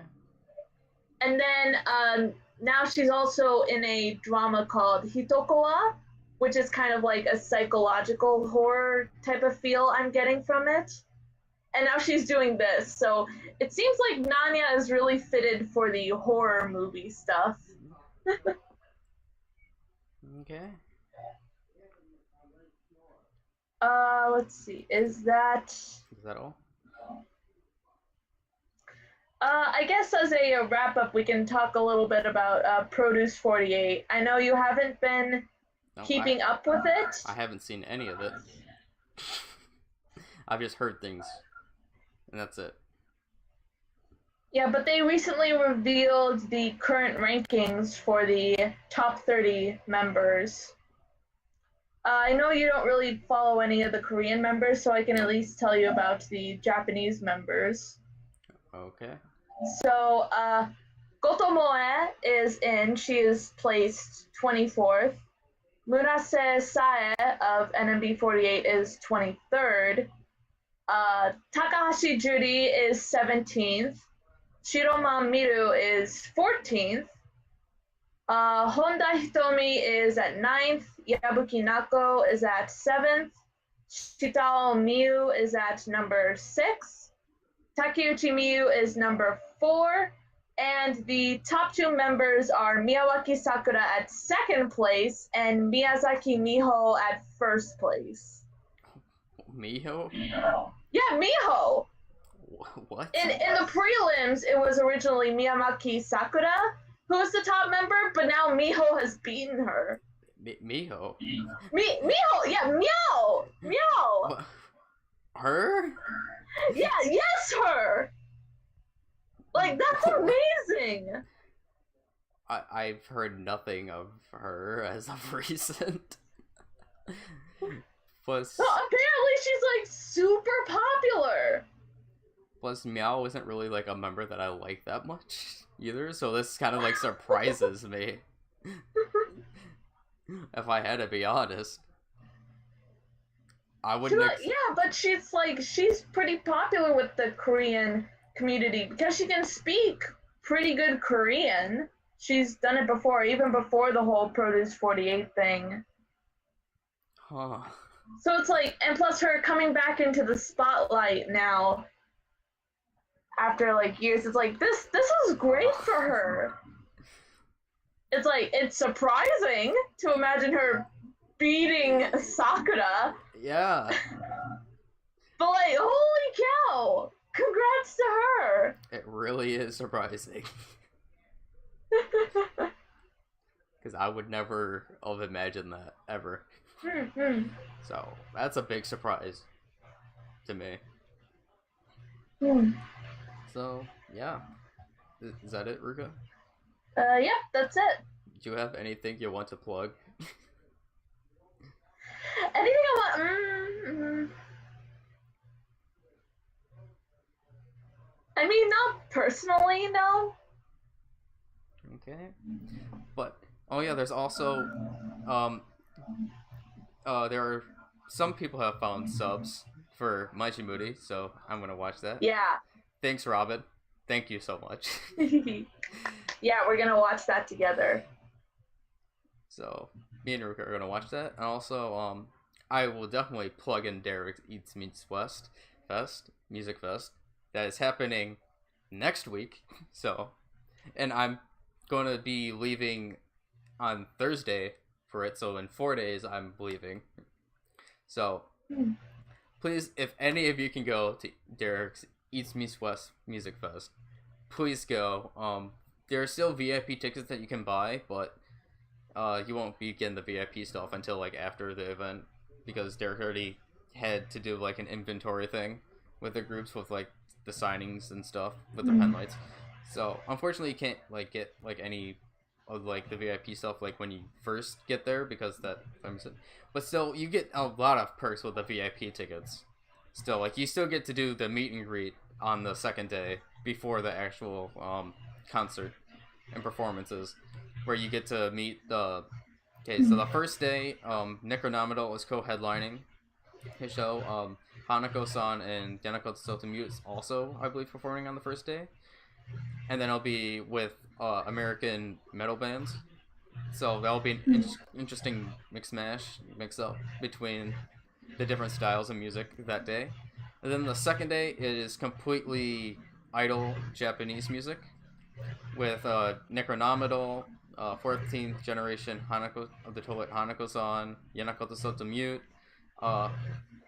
And then now she's also in a drama called Hitokowa, which is kind of like a psychological horror type of feel I'm getting from it. And now she's doing this, so it seems like Nanya is really fitted for the horror movie stuff. Okay. Let's see, is that all? I guess as a wrap-up, we can talk a little bit about Produce 48. I know you haven't been keeping up with it. I haven't seen any of it. I've just heard things, and that's it. Yeah, but they recently revealed the current rankings for the top 30 members. I know you don't really follow any of the Korean members, so I can at least tell you about the Japanese members. Okay. So, Gotomoe is in. She is placed 24th. Murase Sae of NMB48 is 23rd. Takahashi Judy is 17th. Shiroma Miru is 14th. Honda Hitomi is at 9th. Yabuki Nako is at 7th. Shitao Miyu is at number 6. Takeuchi Miyu is number 4. And the top 2 members are Miyawaki Sakura at 2nd place and Miyazaki Miho at 1st place. Miho? Yeah, Miho! What? In the prelims, it was originally Miyawaki Sakura who was the top member, but now Miho has beaten her. Miho? Miho! Yeah, Meow! Meow! Her? Yeah, yes, her! Like, that's amazing! I've heard nothing of her as of recent. Plus, no, apparently she's, like, super popular! Plus, Meow isn't really, like, a member that I like that much either, so this kind of, like, surprises me. If I had to be honest. I wouldn't... yeah, but she's pretty popular with the Korean community because she can speak pretty good Korean. She's done it before, even before the whole Produce 48 thing. Huh. So it's like, and plus her coming back into the spotlight now after like years, it's like this is great for her. it's like, it's surprising to imagine her beating Sakura. Yeah. But like, holy cow! Congrats to her! It really is surprising. Because I would never have imagined that, ever. Mm-hmm. So, that's a big surprise to me. Mm. So, yeah. Is that it, Ruka? Yeah, that's it. Do you have anything you want to plug? Anything I want... I mean, not personally, no. Okay. But, oh yeah, there's also, there are, some people have found subs for Imaizumi, so I'm gonna watch that. Yeah. Thanks, Robin. Thank you so much. Yeah, we're gonna watch that together. So, me and Ruka are gonna watch that. And also, I will definitely plug in Derek's Eats Meets West Music Fest. That is happening next week. So, and I'm gonna be leaving on Thursday for it. So in 4 days, I'm leaving. So, please, if any of you can go to Derek's Eats Meets West Music Fest, please go. There are still VIP tickets that you can buy, but you won't be getting the VIP stuff until like after the event, because Derek already had to do like an inventory thing with the groups with like the signings and stuff with the pen lights. So unfortunately, you can't like get like any of like the VIP stuff like when you first get there, because that. But still, you get a lot of perks with the VIP tickets. Still, like you still get to do the meet and greet on the second day before the actual concert and performances, where you get to meet the. Okay, so the first day, Necronomital is co-headlining his show. Hanako-san and Yanako Sotomute is also, I believe, performing on the first day. And then it'll be with American metal bands. So that'll be an interesting mix-up between the different styles of music that day. And then the second day, it is completely idol Japanese music with Necronomital, 14th generation Hanako of the Toilet Hanako-san, Yanako Sotomute,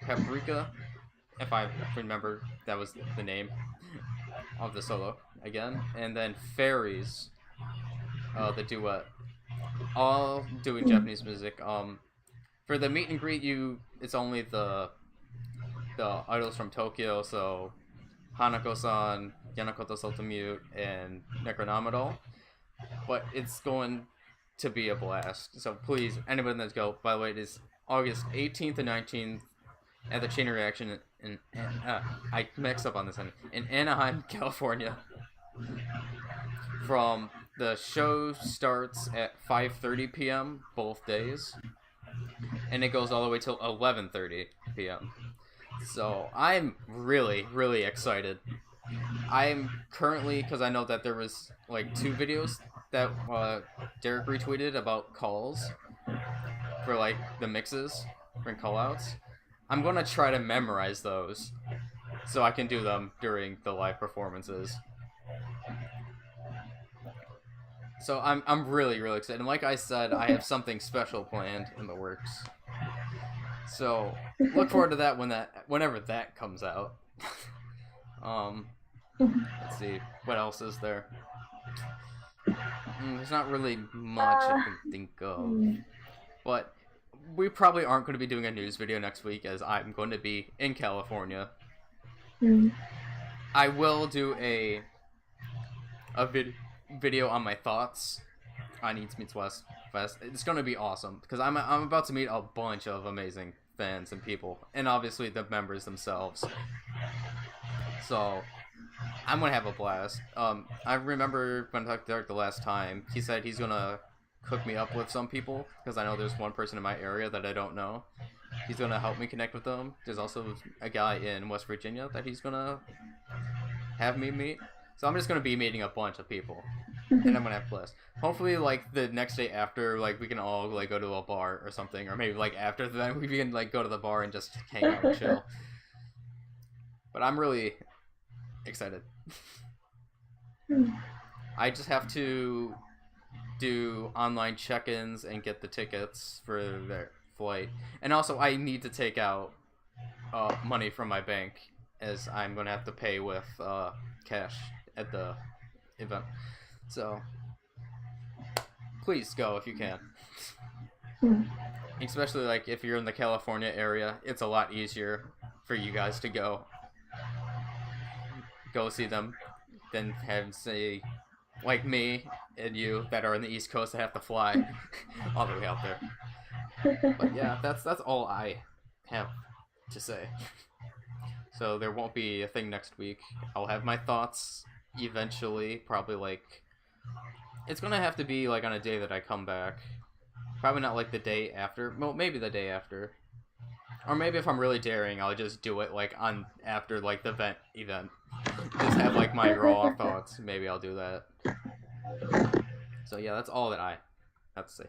Paprika, if I remember that was the name of the solo again, and then Fairies, the duet, all doing Japanese music. For the meet and greet, it's only the idols from Tokyo, so Hanako-san, Yanako Sotomute, and Necronomital. But it's going to be a blast. So please, anybody that's go. By the way, it is August 18th and 19th at the Chain Reaction in I mixed up on this one, in Anaheim, California. From the show starts at 5:30 p.m. both days, and it goes all the way till 11:30 p.m. So I'm really, really excited. I'm currently, because I know that there was like 2 videos that Derek retweeted about calls for like the mixes and callouts. I'm gonna try to memorize those so I can do them during the live performances. So I'm really, really excited. And like I said, I have something special planned in the works. So look forward to that whenever that comes out. Let's see, what else is there? There's not really much I can think of. But we probably aren't going to be doing a news video next week, as I'm going to be in California. I will do a video on my thoughts on Eats Meets West Fest. It's going to be awesome, because I'm about to meet a bunch of amazing fans and people, and obviously the members themselves. So I'm going to have a blast. I remember when I talked to Derek the last time, he said he's going to hook me up with some people, because I know there's one person in my area that I don't know. He's going to help me connect with them. There's also a guy in West Virginia that he's going to have me meet. So I'm just going to be meeting a bunch of people, and I'm going to have a blast. Hopefully, like, the next day after, like, we can all, like, go to a bar or something, or maybe, like, after the event, we can, like, go to the bar and just hang out and chill. But I'm really excited. I just have to do online check-ins and get the tickets for their flight. And also, I need to take out money from my bank, as I'm gonna have to pay with cash at the event. So please go if you can. Especially like if you're in the California area, it's a lot easier for you guys to go see them than have, say, like me and you that are in the East Coast that have to fly all the way out there. But yeah, that's all I have to say. So there won't be a thing next week. I'll have my thoughts eventually, probably like it's gonna have to be like on a day that I come back. Probably not like the day after. Well, maybe the day after. Or maybe if I'm really daring, I'll just do it like on after like the event. Just have like my raw thoughts. Maybe I'll do that. So yeah, that's all that I have to say.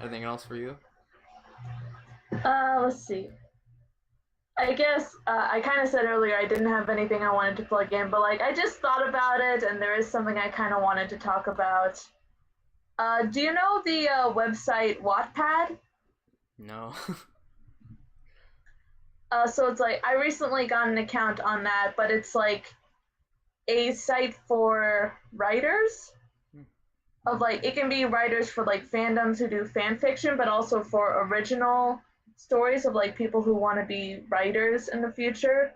Anything else for you? Let's see. I guess I kind of said earlier I didn't have anything I wanted to plug in, but like I just thought about it, and there is something I kind of wanted to talk about. Do you know the website Wattpad? No. So it's like I recently got an account on that, but it's like a site for writers. Of like it can be writers for like fandoms who do fan fiction, but also for original stories of like people who want to be writers in the future.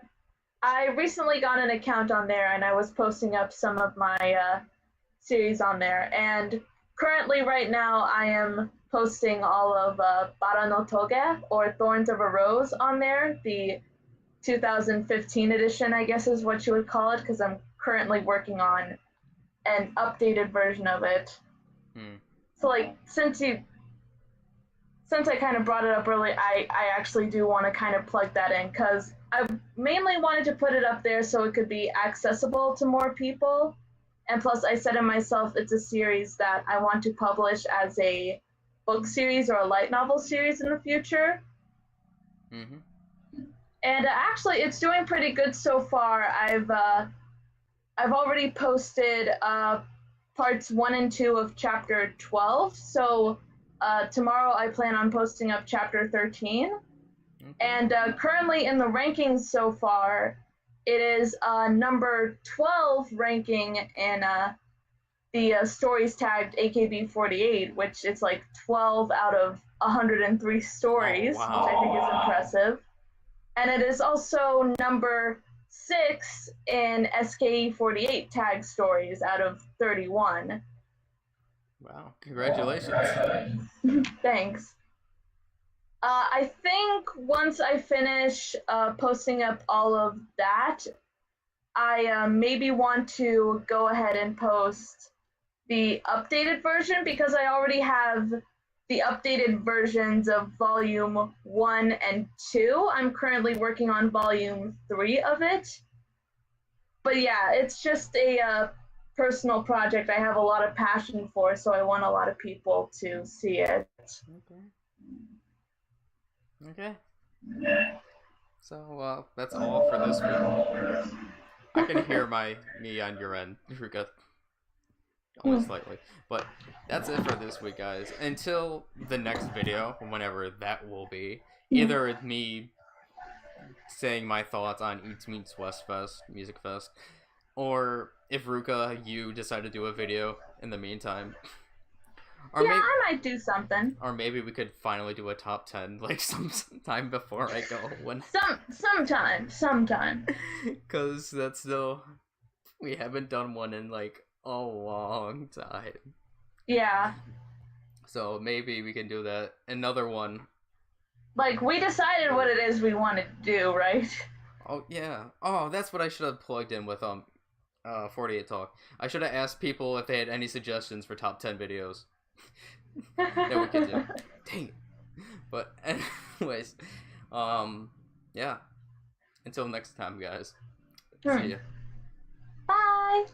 I recently got an account on there, and I was posting up some of my series on there. And currently, right now, I am posting all of Bara no Toge, or Thorns of a Rose, on there. The 2015 edition, I guess is what you would call it, because I'm currently working on an updated version of it. So, like, since I kind of brought it up early, I actually do want to kind of plug that in, because I mainly wanted to put it up there so it could be accessible to more people. And plus, I said to myself, it's a series that I want to publish as a book series or a light novel series in the future. And actually, it's doing pretty good so far. I've already posted parts 1 and 2 of chapter 12. So tomorrow I plan on posting up chapter 13. And currently in the rankings so far, it is number 12 ranking in the stories tagged AKB48, which is like 12 out of 103 stories, which I think is impressive. And it is also number 6 in SKE48 tagged stories out of 31. Wow, congratulations. Thanks. I think once I finish posting up all of that, I maybe want to go ahead and post the updated version, because I already have the updated versions of volume 1 and 2. I'm currently working on volume 3 of it. But yeah, it's just a personal project I have a lot of passion for, so I want a lot of people to see it. Okay. So, that's all for this week. I can hear me on your end, Ruka, only slightly. But that's it for this week, guys. Until the next video, whenever that will be, either it's me saying my thoughts on Eats Meets West Fest, Music Fest, or if Ruka, you decide to do a video in the meantime. Or yeah, I might do something. Or maybe we could finally do a top 10, like, sometime before I go. Sometime. Because that's still... We haven't done one in, like, a long time. Yeah. So maybe we can do that. Another one. Like, we decided what it is we wanted to do, right? Oh, yeah. Oh, that's what I should have plugged in with, 48 Talk. I should have asked people if they had any suggestions for top 10 videos. That we could do. Dang it. But anyways, yeah. Until next time, guys. See ya. Bye.